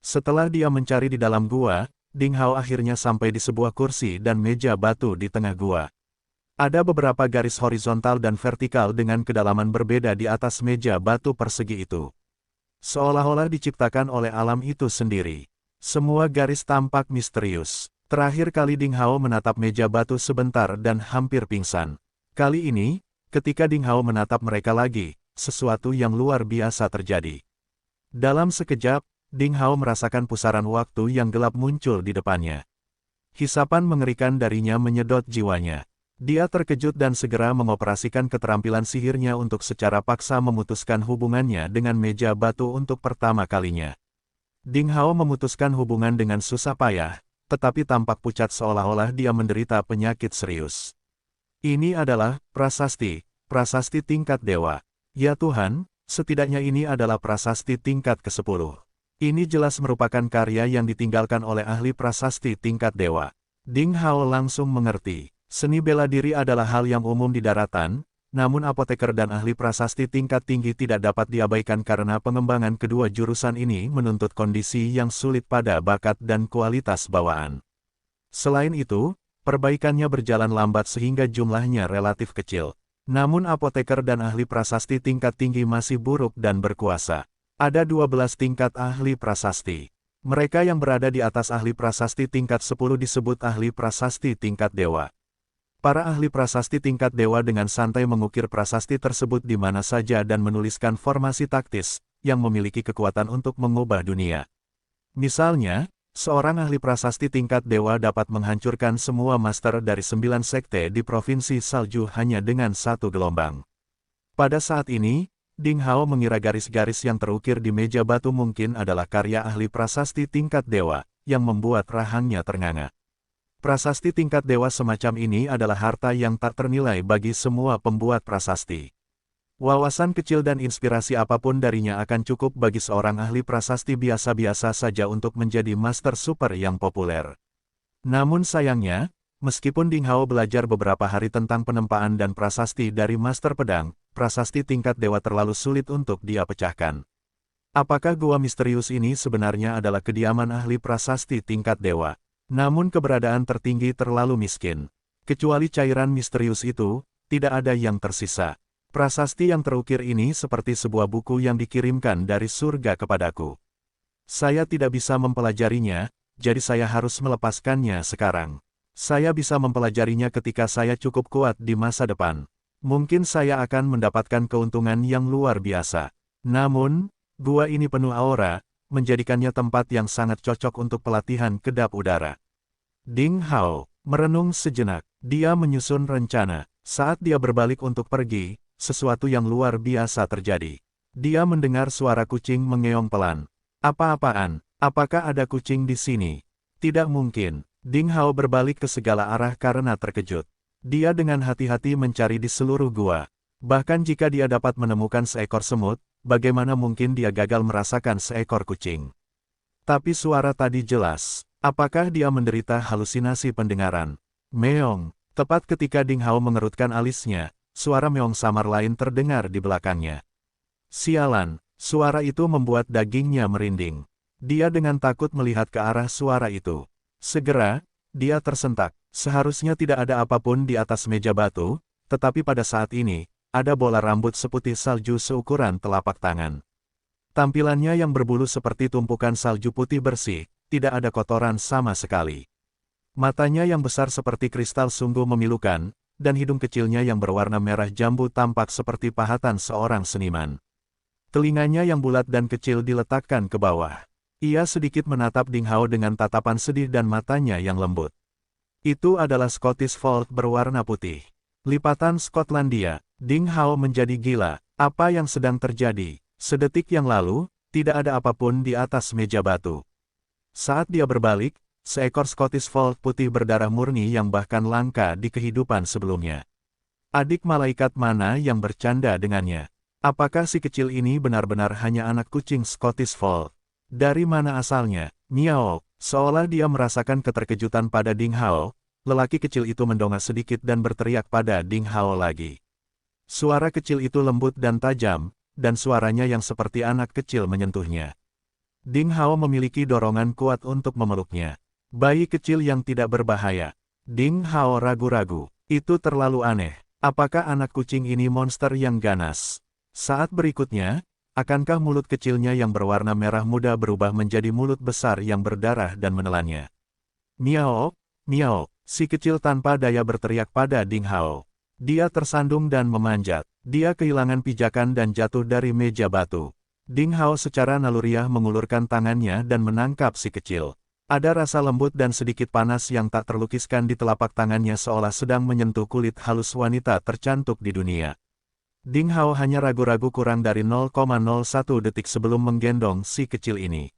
Setelah dia mencari di dalam gua, Ding Hao akhirnya sampai di sebuah kursi dan meja batu di tengah gua. Ada beberapa garis horizontal dan vertikal dengan kedalaman berbeda di atas meja batu persegi itu. Seolah-olah diciptakan oleh alam itu sendiri. Semua garis tampak misterius. Terakhir kali Ding Hao menatap meja batu sebentar dan hampir pingsan. Kali ini, ketika Ding Hao menatap mereka lagi, sesuatu yang luar biasa terjadi. Dalam sekejap, Ding Hao merasakan pusaran waktu yang gelap muncul di depannya. Hisapan mengerikan darinya menyedot jiwanya. Dia terkejut dan segera mengoperasikan keterampilan sihirnya untuk secara paksa memutuskan hubungannya dengan meja batu untuk pertama kalinya. Ding Hao memutuskan hubungan dengan susah payah, tetapi tampak pucat seolah-olah dia menderita penyakit serius. Ini adalah prasasti tingkat dewa. Ya Tuhan, setidaknya ini adalah prasasti tingkat ke-10. Ini jelas merupakan karya yang ditinggalkan oleh ahli prasasti tingkat dewa. Ding Hao langsung mengerti. Seni bela diri adalah hal yang umum di daratan, namun apoteker dan ahli prasasti tingkat tinggi tidak dapat diabaikan karena pengembangan kedua jurusan ini menuntut kondisi yang sulit pada bakat dan kualitas bawaan. Selain itu, perbaikannya berjalan lambat sehingga jumlahnya relatif kecil. Namun apoteker dan ahli prasasti tingkat tinggi masih buruk dan berkuasa. Ada 12 tingkat ahli prasasti. Mereka yang berada di atas ahli prasasti tingkat 10 disebut ahli prasasti tingkat dewa. Para ahli prasasti tingkat dewa dengan santai mengukir prasasti tersebut di mana saja dan menuliskan formasi taktis, yang memiliki kekuatan untuk mengubah dunia. Misalnya, seorang ahli prasasti tingkat dewa dapat menghancurkan semua master dari 9 sekte di Provinsi Salju hanya dengan satu gelombang. Pada saat ini, Ding Hao mengira garis-garis yang terukir di meja batu mungkin adalah karya ahli prasasti tingkat dewa, yang membuat rahangnya ternganga. Prasasti tingkat dewa semacam ini adalah harta yang tak ternilai bagi semua pembuat prasasti. Wawasan kecil dan inspirasi apapun darinya akan cukup bagi seorang ahli prasasti biasa-biasa saja untuk menjadi master super yang populer. Namun sayangnya, meskipun Ding Hao belajar beberapa hari tentang penempaan dan prasasti dari master pedang, prasasti tingkat dewa terlalu sulit untuk dia pecahkan. Apakah gua misterius ini sebenarnya adalah kediaman ahli prasasti tingkat dewa? Namun keberadaan tertinggi terlalu miskin. Kecuali cairan misterius itu, tidak ada yang tersisa. Prasasti yang terukir ini seperti sebuah buku yang dikirimkan dari surga kepadaku. Saya tidak bisa mempelajarinya, jadi saya harus melepaskannya sekarang. Saya bisa mempelajarinya ketika saya cukup kuat di masa depan. Mungkin saya akan mendapatkan keuntungan yang luar biasa. Namun, gua ini penuh aura, menjadikannya tempat yang sangat cocok untuk pelatihan kedap udara. Ding Hao merenung sejenak. Dia menyusun rencana. Saat dia berbalik untuk pergi, sesuatu yang luar biasa terjadi. Dia mendengar suara kucing mengeong pelan. Apa-apaan? Apakah ada kucing di sini? Tidak mungkin. Ding Hao berbalik ke segala arah karena terkejut. Dia dengan hati-hati mencari di seluruh gua. Bahkan jika dia dapat menemukan seekor semut, bagaimana mungkin dia gagal merasakan seekor kucing? Tapi suara tadi jelas. Apakah dia menderita halusinasi pendengaran? Meong. Tepat ketika Ding Hao mengerutkan alisnya, suara meong samar lain terdengar di belakangnya. Sialan, suara itu membuat dagingnya merinding. Dia dengan takut melihat ke arah suara itu. Segera, dia tersentak. Seharusnya tidak ada apapun di atas meja batu, tetapi pada saat ini, ada bola rambut seputih salju seukuran telapak tangan. Tampilannya yang berbulu seperti tumpukan salju putih bersih, tidak ada kotoran sama sekali. Matanya yang besar seperti kristal sungguh memilukan, dan hidung kecilnya yang berwarna merah jambu tampak seperti pahatan seorang seniman. Telinganya yang bulat dan kecil diletakkan ke bawah. Ia sedikit menatap Ding Hao dengan tatapan sedih dan matanya yang lembut. Itu adalah Scottish Fold berwarna putih. Lipatan Skotlandia. Ding Hao menjadi gila. Apa yang sedang terjadi? Sedetik yang lalu, tidak ada apapun di atas meja batu. Saat dia berbalik, seekor Scottish Fold putih berdarah murni yang bahkan langka di kehidupan sebelumnya. Adik malaikat mana yang bercanda dengannya? Apakah si kecil ini benar-benar hanya anak kucing Scottish Fold? Dari mana asalnya? Miao, seolah dia merasakan keterkejutan pada Ding Hao, lelaki kecil itu mendongak sedikit dan berteriak pada Ding Hao lagi. Suara kecil itu lembut dan tajam, dan suaranya yang seperti anak kecil menyentuhnya. Ding Hao memiliki dorongan kuat untuk memeluknya. Bayi kecil yang tidak berbahaya. Ding Hao ragu-ragu. Itu terlalu aneh. Apakah anak kucing ini monster yang ganas? Saat berikutnya, akankah mulut kecilnya yang berwarna merah muda berubah menjadi mulut besar yang berdarah dan menelannya? Miao, miao, si kecil tanpa daya berteriak pada Ding Hao. Dia tersandung dan memanjat. Dia kehilangan pijakan dan jatuh dari meja batu. Ding Hao secara naluriah mengulurkan tangannya dan menangkap si kecil. Ada rasa lembut dan sedikit panas yang tak terlukiskan di telapak tangannya seolah sedang menyentuh kulit halus wanita tercantik di dunia. Ding Hao hanya ragu-ragu kurang dari 0,01 detik sebelum menggendong si kecil ini.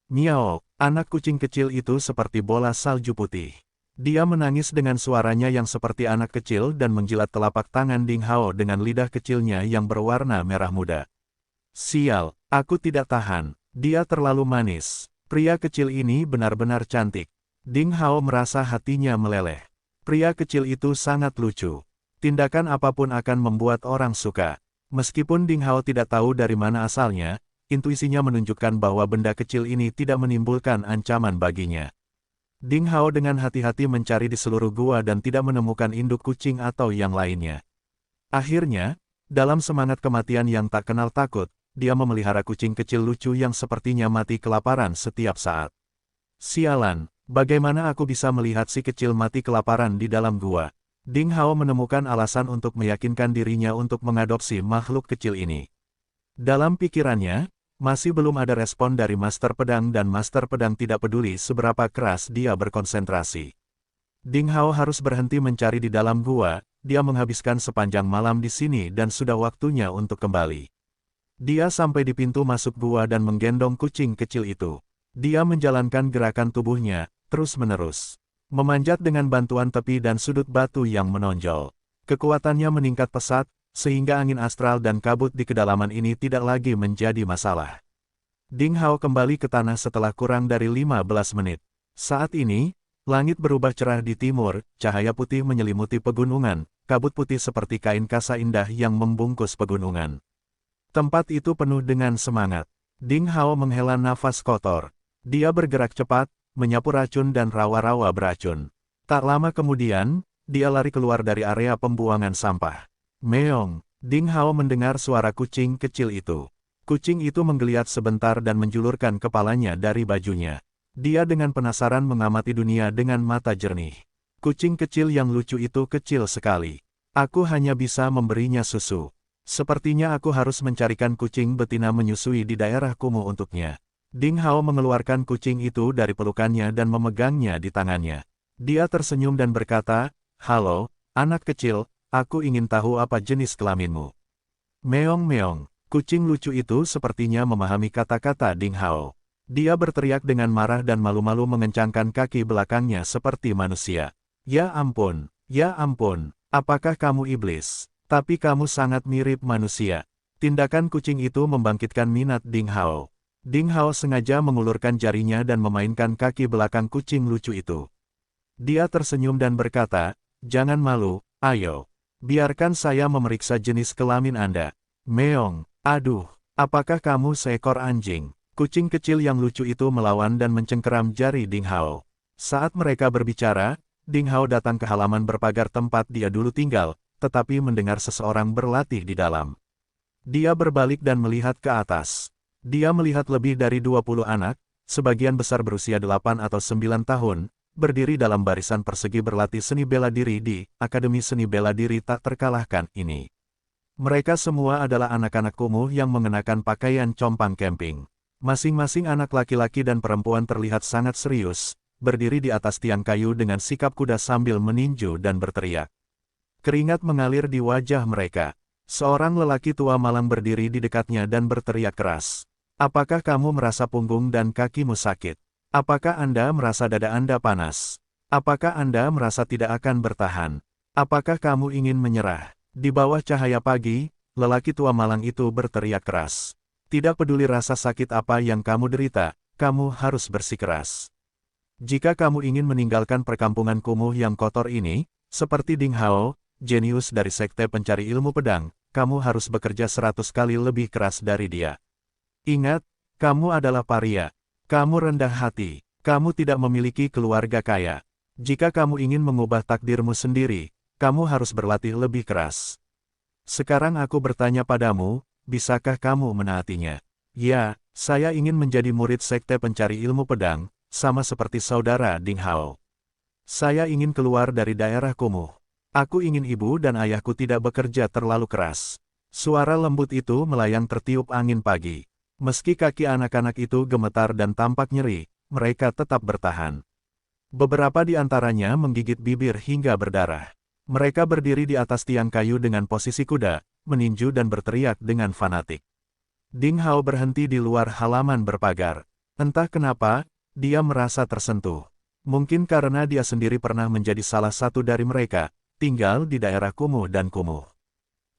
Miao, anak kucing kecil itu seperti bola salju putih. Dia menangis dengan suaranya yang seperti anak kecil dan menjilat telapak tangan Ding Hao dengan lidah kecilnya yang berwarna merah muda. Sial, aku tidak tahan. Dia terlalu manis. Pria kecil ini benar-benar cantik. Ding Hao merasa hatinya meleleh. Pria kecil itu sangat lucu. Tindakan apapun akan membuat orang suka. Meskipun Ding Hao tidak tahu dari mana asalnya, intuisinya menunjukkan bahwa benda kecil ini tidak menimbulkan ancaman baginya. Ding Hao dengan hati-hati mencari di seluruh gua dan tidak menemukan induk kucing atau yang lainnya. Akhirnya, dalam semangat kematian yang tak kenal takut, dia memelihara kucing kecil lucu yang sepertinya mati kelaparan setiap saat. Sialan, bagaimana aku bisa melihat si kecil mati kelaparan di dalam gua? Ding Hao menemukan alasan untuk meyakinkan dirinya untuk mengadopsi makhluk kecil ini. Dalam pikirannya, masih belum ada respon dari Master Pedang dan Master Pedang tidak peduli seberapa keras dia berkonsentrasi. Ding Hao harus berhenti mencari di dalam gua, dia menghabiskan sepanjang malam di sini dan sudah waktunya untuk kembali. Dia sampai di pintu masuk gua dan menggendong kucing kecil itu. Dia menjalankan gerakan tubuhnya, terus-menerus. Memanjat dengan bantuan tepi dan sudut batu yang menonjol. Kekuatannya meningkat pesat, sehingga angin astral dan kabut di kedalaman ini tidak lagi menjadi masalah. Ding Hao kembali ke tanah setelah kurang dari 15 menit. Saat ini, langit berubah cerah di timur, cahaya putih menyelimuti pegunungan, kabut putih seperti kain kasa indah yang membungkus pegunungan. Tempat itu penuh dengan semangat. Ding Hao menghela nafas kotor. Dia bergerak cepat, menyapu racun dan rawa-rawa beracun. Tak lama kemudian, dia lari keluar dari area pembuangan sampah. Meong, Ding Hao mendengar suara kucing kecil itu. Kucing itu menggeliat sebentar dan menjulurkan kepalanya dari bajunya. Dia dengan penasaran mengamati dunia dengan mata jernih. Kucing kecil yang lucu itu kecil sekali. Aku hanya bisa memberinya susu. Sepertinya aku harus mencarikan kucing betina menyusui di daerah kumuh untuknya. Ding Hao mengeluarkan kucing itu dari pelukannya dan memegangnya di tangannya. Dia tersenyum dan berkata, "Halo, anak kecil. Aku ingin tahu apa jenis kelaminmu." Meong-meong, kucing lucu itu sepertinya memahami kata-kata Ding Hao. Dia berteriak dengan marah dan malu-malu mengencangkan kaki belakangnya seperti manusia. Ya ampun, apakah kamu iblis? Tapi kamu sangat mirip manusia." Tindakan kucing itu membangkitkan minat Ding Hao. Ding Hao sengaja mengulurkan jarinya dan memainkan kaki belakang kucing lucu itu. Dia tersenyum dan berkata, "Jangan malu, ayo. Biarkan saya memeriksa jenis kelamin Anda." Meong, aduh, apakah kamu seekor anjing? Kucing kecil yang lucu itu melawan dan mencengkeram jari Ding Hao. Saat mereka berbicara, Ding Hao datang ke halaman berpagar tempat dia dulu tinggal, tetapi mendengar seseorang berlatih di dalam. Dia berbalik dan melihat ke atas. Dia melihat lebih dari 20 anak, sebagian besar berusia 8 atau 9 tahun, berdiri dalam barisan persegi berlatih seni bela diri di Akademi Seni Bela Diri Tak Terkalahkan ini. Mereka semua adalah anak-anak kumuh yang mengenakan pakaian compang camping. Masing-masing anak laki-laki dan perempuan terlihat sangat serius, berdiri di atas tiang kayu dengan sikap kuda sambil meninju dan berteriak. Keringat mengalir di wajah mereka. Seorang lelaki tua malang berdiri di dekatnya dan berteriak keras. "Apakah kamu merasa punggung dan kakimu sakit? Apakah Anda merasa dada Anda panas? Apakah Anda merasa tidak akan bertahan? Apakah kamu ingin menyerah?" Di bawah cahaya pagi, lelaki tua malang itu berteriak keras. "Tidak peduli rasa sakit apa yang kamu derita, kamu harus bersikeras. Jika kamu ingin meninggalkan perkampungan kumuh yang kotor ini, seperti Ding Hao, jenius dari Sekte Pencari Ilmu Pedang, kamu harus bekerja 100 kali lebih keras dari dia. Ingat, kamu adalah paria. Kamu rendah hati. Kamu tidak memiliki keluarga kaya. Jika kamu ingin mengubah takdirmu sendiri, kamu harus berlatih lebih keras. Sekarang aku bertanya padamu, bisakah kamu menaatinya?" "Ya, saya ingin menjadi murid Sekte Pencari Ilmu Pedang, sama seperti saudara Ding Hao. Saya ingin keluar dari daerah kumuh. Aku ingin ibu dan ayahku tidak bekerja terlalu keras." Suara lembut itu melayang tertiup angin pagi. Meski kaki anak-anak itu gemetar dan tampak nyeri, mereka tetap bertahan. Beberapa di antaranya menggigit bibir hingga berdarah. Mereka berdiri di atas tiang kayu dengan posisi kuda, meninju dan berteriak dengan fanatik. Ding Hao berhenti di luar halaman berpagar. Entah kenapa, dia merasa tersentuh. Mungkin karena dia sendiri pernah menjadi salah satu dari mereka, tinggal di daerah kumuh dan kumuh.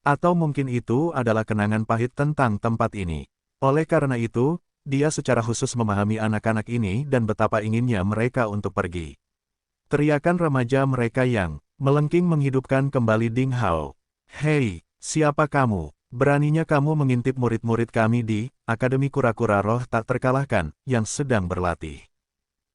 Atau mungkin itu adalah kenangan pahit tentang tempat ini. Oleh karena itu, dia secara khusus memahami anak-anak ini dan betapa inginnya mereka untuk pergi. Teriakan remaja mereka yang melengking menghidupkan kembali Ding Hao. "Hei, siapa kamu? Beraninya kamu mengintip murid-murid kami di Akademi Kura-Kura Roh Tak Terkalahkan yang sedang berlatih."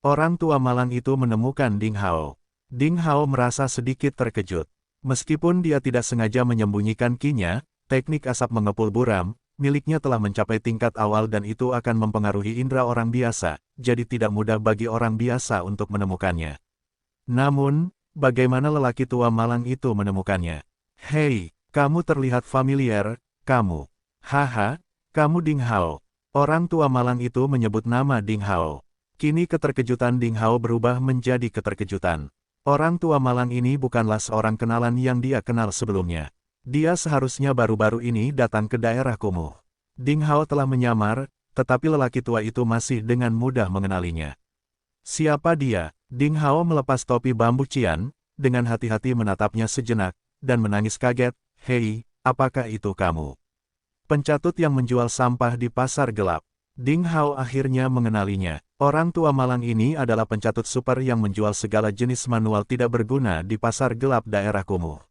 Orang tua malang itu menemukan Ding Hao. Ding Hao merasa sedikit terkejut. Meskipun dia tidak sengaja menyembunyikan ki-nya, teknik asap mengepul buram, miliknya telah mencapai tingkat awal dan itu akan mempengaruhi indera orang biasa, jadi tidak mudah bagi orang biasa untuk menemukannya. Namun, bagaimana lelaki tua malang itu menemukannya? Hei, kamu terlihat familiar, kamu. Haha, kamu Ding Hao. Orang tua malang itu menyebut nama Ding Hao. Kini keterkejutan Ding Hao berubah menjadi keterkejutan. Orang tua malang ini bukanlah seorang kenalan yang dia kenal sebelumnya. Dia seharusnya baru-baru ini datang ke daerah kumuh. Ding Hao telah menyamar, tetapi lelaki tua itu masih dengan mudah mengenalinya. Siapa dia? Ding Hao melepas topi bambu cian, dengan hati-hati menatapnya sejenak, dan menangis kaget. Hei, apakah itu kamu? Pencatut yang menjual sampah di pasar gelap. Ding Hao akhirnya mengenalinya. Orang tua malang ini adalah pencatut super yang menjual segala jenis manual tidak berguna di pasar gelap daerah kumuh.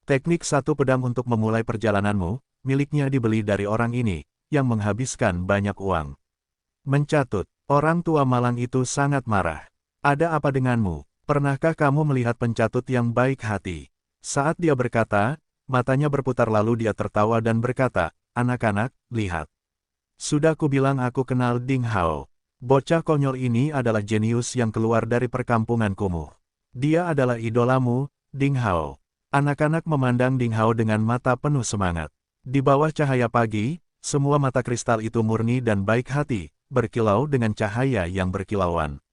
Teknik satu pedang untuk memulai perjalananmu, miliknya dibeli dari orang ini, yang menghabiskan banyak uang. Mencatut, orang tua malang itu sangat marah. Ada apa denganmu? Pernahkah kamu melihat pencatut yang baik hati? Saat dia berkata, matanya berputar lalu dia tertawa dan berkata, anak-anak, lihat. Sudah kubilang aku kenal Ding Hao. Bocah konyol ini adalah jenius yang keluar dari perkampungan kumuh. Dia adalah idolamu, Ding Hao. Anak-anak memandang Ding Hao dengan mata penuh semangat. Di bawah cahaya pagi, semua mata kristal itu murni dan baik hati, berkilau dengan cahaya yang berkilauan.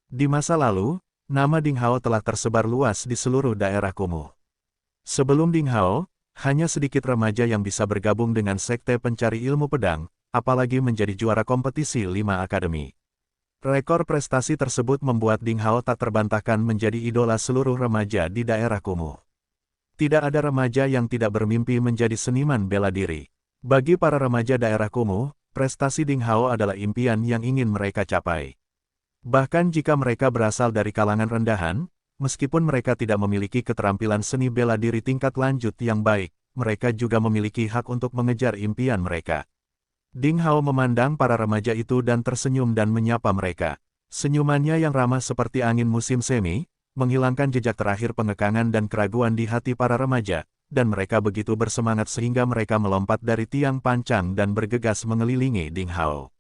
Di masa lalu, nama Ding Hao telah tersebar luas di seluruh daerah kumuh. Sebelum Ding Hao, hanya sedikit remaja yang bisa bergabung dengan sekte pencari ilmu pedang, apalagi menjadi juara kompetisi 5 akademi. Rekor prestasi tersebut membuat Ding Hao tak terbantahkan menjadi idola seluruh remaja di daerah kumuh. Tidak ada remaja yang tidak bermimpi menjadi seniman bela diri. Bagi para remaja daerah kumuh, prestasi Ding Hao adalah impian yang ingin mereka capai. Bahkan jika mereka berasal dari kalangan rendahan, meskipun mereka tidak memiliki keterampilan seni bela diri tingkat lanjut yang baik, mereka juga memiliki hak untuk mengejar impian mereka. Ding Hao memandang para remaja itu dan tersenyum dan menyapa mereka. Senyumannya yang ramah seperti angin musim semi, menghilangkan jejak terakhir pengekangan dan keraguan di hati para remaja, dan mereka begitu bersemangat sehingga mereka melompat dari tiang pancang dan bergegas mengelilingi Ding Hao.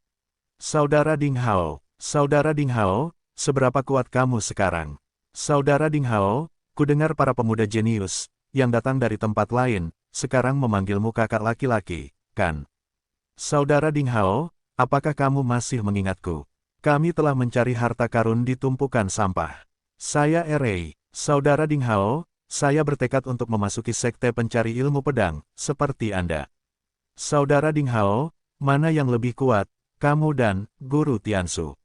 Saudara Ding Hao, Saudara Ding Hao, seberapa kuat kamu sekarang? Saudara Ding Hao, kudengar para pemuda jenius, yang datang dari tempat lain, sekarang memanggilmu kakak laki-laki, kan? Saudara Ding Hao, apakah kamu masih mengingatku? Kami telah mencari harta karun di tumpukan sampah. Saya Erei, Saudara Ding Hao, saya bertekad untuk memasuki sekte pencari ilmu pedang, seperti Anda. Saudara Ding Hao, mana yang lebih kuat, kamu dan Guru Tiansu?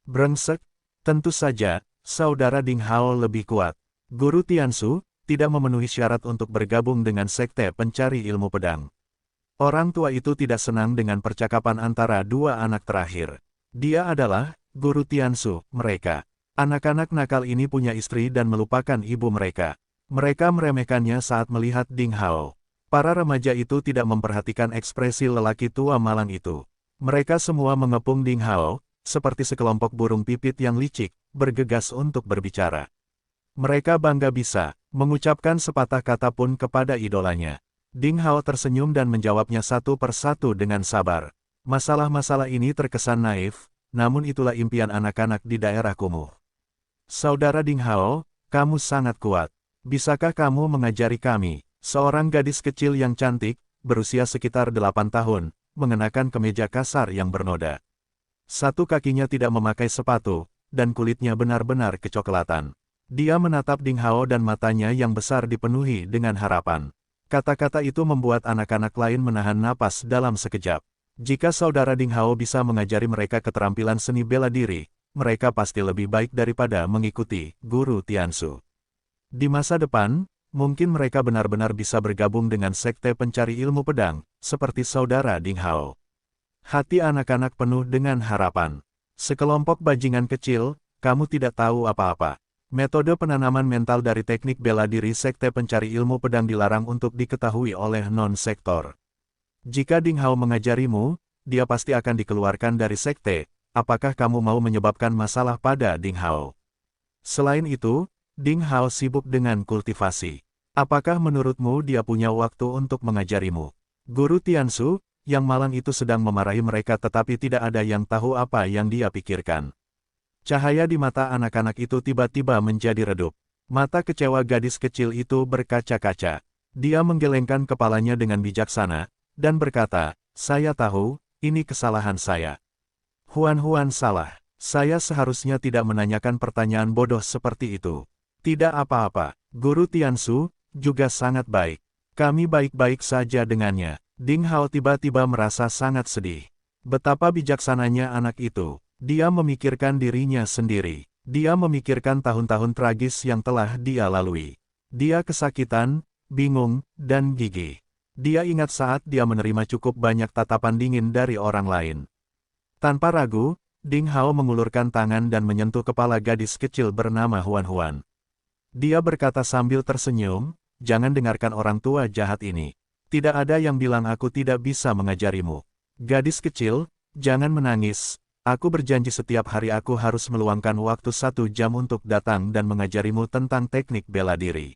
Brengsek, tentu saja, Saudara Ding Hao lebih kuat. Guru Tiansu tidak memenuhi syarat untuk bergabung dengan sekte pencari ilmu pedang. Orang tua itu tidak senang dengan percakapan antara dua anak terakhir. Dia adalah Guru Tiansu, mereka. Anak-anak nakal ini punya istri dan melupakan ibu mereka. Mereka meremehkannya saat melihat Ding Hao. Para remaja itu tidak memperhatikan ekspresi lelaki tua malang itu. Mereka semua mengepung Ding Hao, seperti sekelompok burung pipit yang licik, bergegas untuk berbicara. Mereka bangga bisa mengucapkan sepatah kata pun kepada idolanya. Ding Hao tersenyum dan menjawabnya satu persatu dengan sabar. Masalah-masalah ini terkesan naif, namun itulah impian anak-anak di daerah kumuh. Saudara Ding Hao, kamu sangat kuat. Bisakah kamu mengajari kami? Seorang gadis kecil yang cantik, berusia sekitar 8 tahun, mengenakan kemeja kasar yang bernoda. Satu kakinya tidak memakai sepatu, dan kulitnya benar-benar kecoklatan. Dia menatap Ding Hao dan matanya yang besar dipenuhi dengan harapan. Kata-kata itu membuat anak-anak lain menahan napas dalam sekejap. Jika saudara Ding Hao bisa mengajari mereka keterampilan seni bela diri, mereka pasti lebih baik daripada mengikuti Guru Tiansu. Di masa depan, mungkin mereka benar-benar bisa bergabung dengan sekte pencari ilmu pedang, seperti saudara Ding Hao. Hati anak-anak penuh dengan harapan. Sekelompok bajingan kecil, kamu tidak tahu apa-apa. Metode penanaman mental dari teknik bela diri sekte pencari ilmu pedang dilarang untuk diketahui oleh non-sektor. Jika Ding Hao mengajarimu, dia pasti akan dikeluarkan dari sekte. Apakah kamu mau menyebabkan masalah pada Ding Hao? Selain itu, Ding Hao sibuk dengan kultivasi. Apakah menurutmu dia punya waktu untuk mengajarimu? Guru Tiansu, yang malang itu sedang memarahi mereka tetapi tidak ada yang tahu apa yang dia pikirkan. Cahaya di mata anak-anak itu tiba-tiba menjadi redup. Mata kecewa gadis kecil itu berkaca-kaca. Dia menggelengkan kepalanya dengan bijaksana, dan berkata, saya tahu, ini kesalahan saya. Huan salah. Saya seharusnya tidak menanyakan pertanyaan bodoh seperti itu. Tidak apa-apa, Guru Tiansu, juga sangat baik. Kami baik-baik saja dengannya. Ding Hao tiba-tiba merasa sangat sedih. Betapa bijaksananya anak itu. Dia memikirkan dirinya sendiri. Dia memikirkan tahun-tahun tragis yang telah dia lalui. Dia kesakitan, bingung, dan gigih. Dia ingat saat dia menerima cukup banyak tatapan dingin dari orang lain. Tanpa ragu, Ding Hao mengulurkan tangan dan menyentuh kepala gadis kecil bernama Huan. Dia berkata sambil tersenyum, jangan dengarkan orang tua jahat ini. Tidak ada yang bilang aku tidak bisa mengajarimu. Gadis kecil, jangan menangis. Aku berjanji setiap hari aku harus meluangkan waktu 1 jam untuk datang dan mengajarimu tentang teknik bela diri.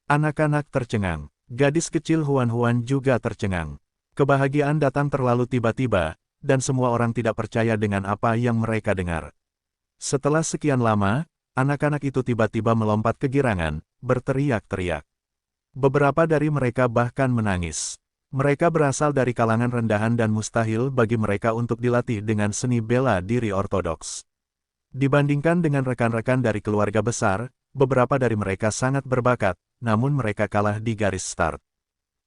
Anak-anak tercengang. Gadis kecil Huan juga tercengang. Kebahagiaan datang terlalu tiba-tiba, dan semua orang tidak percaya dengan apa yang mereka dengar. Setelah sekian lama, anak-anak itu tiba-tiba melompat kegirangan, berteriak-teriak. Beberapa dari mereka bahkan menangis. Mereka berasal dari kalangan rendahan dan mustahil bagi mereka untuk dilatih dengan seni bela diri ortodoks. Dibandingkan dengan rekan-rekan dari keluarga besar, beberapa dari mereka sangat berbakat, namun mereka kalah di garis start.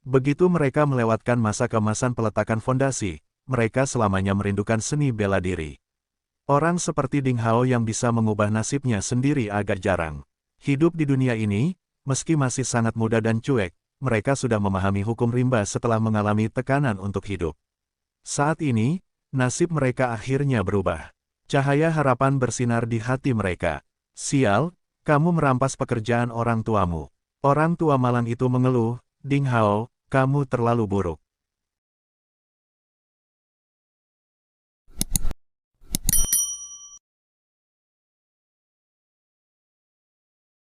Begitu mereka melewatkan masa keemasan peletakan fondasi, mereka selamanya merindukan seni bela diri. Orang seperti Ding Hao yang bisa mengubah nasibnya sendiri agak jarang. Hidup di dunia ini, meski masih sangat muda dan cuek, mereka sudah memahami hukum rimba setelah mengalami tekanan untuk hidup. Saat ini, nasib mereka akhirnya berubah. Cahaya harapan bersinar di hati mereka. Sial, kamu merampas pekerjaan orang tuamu. Orang tua malang itu mengeluh, Ding Hao, kamu terlalu buruk.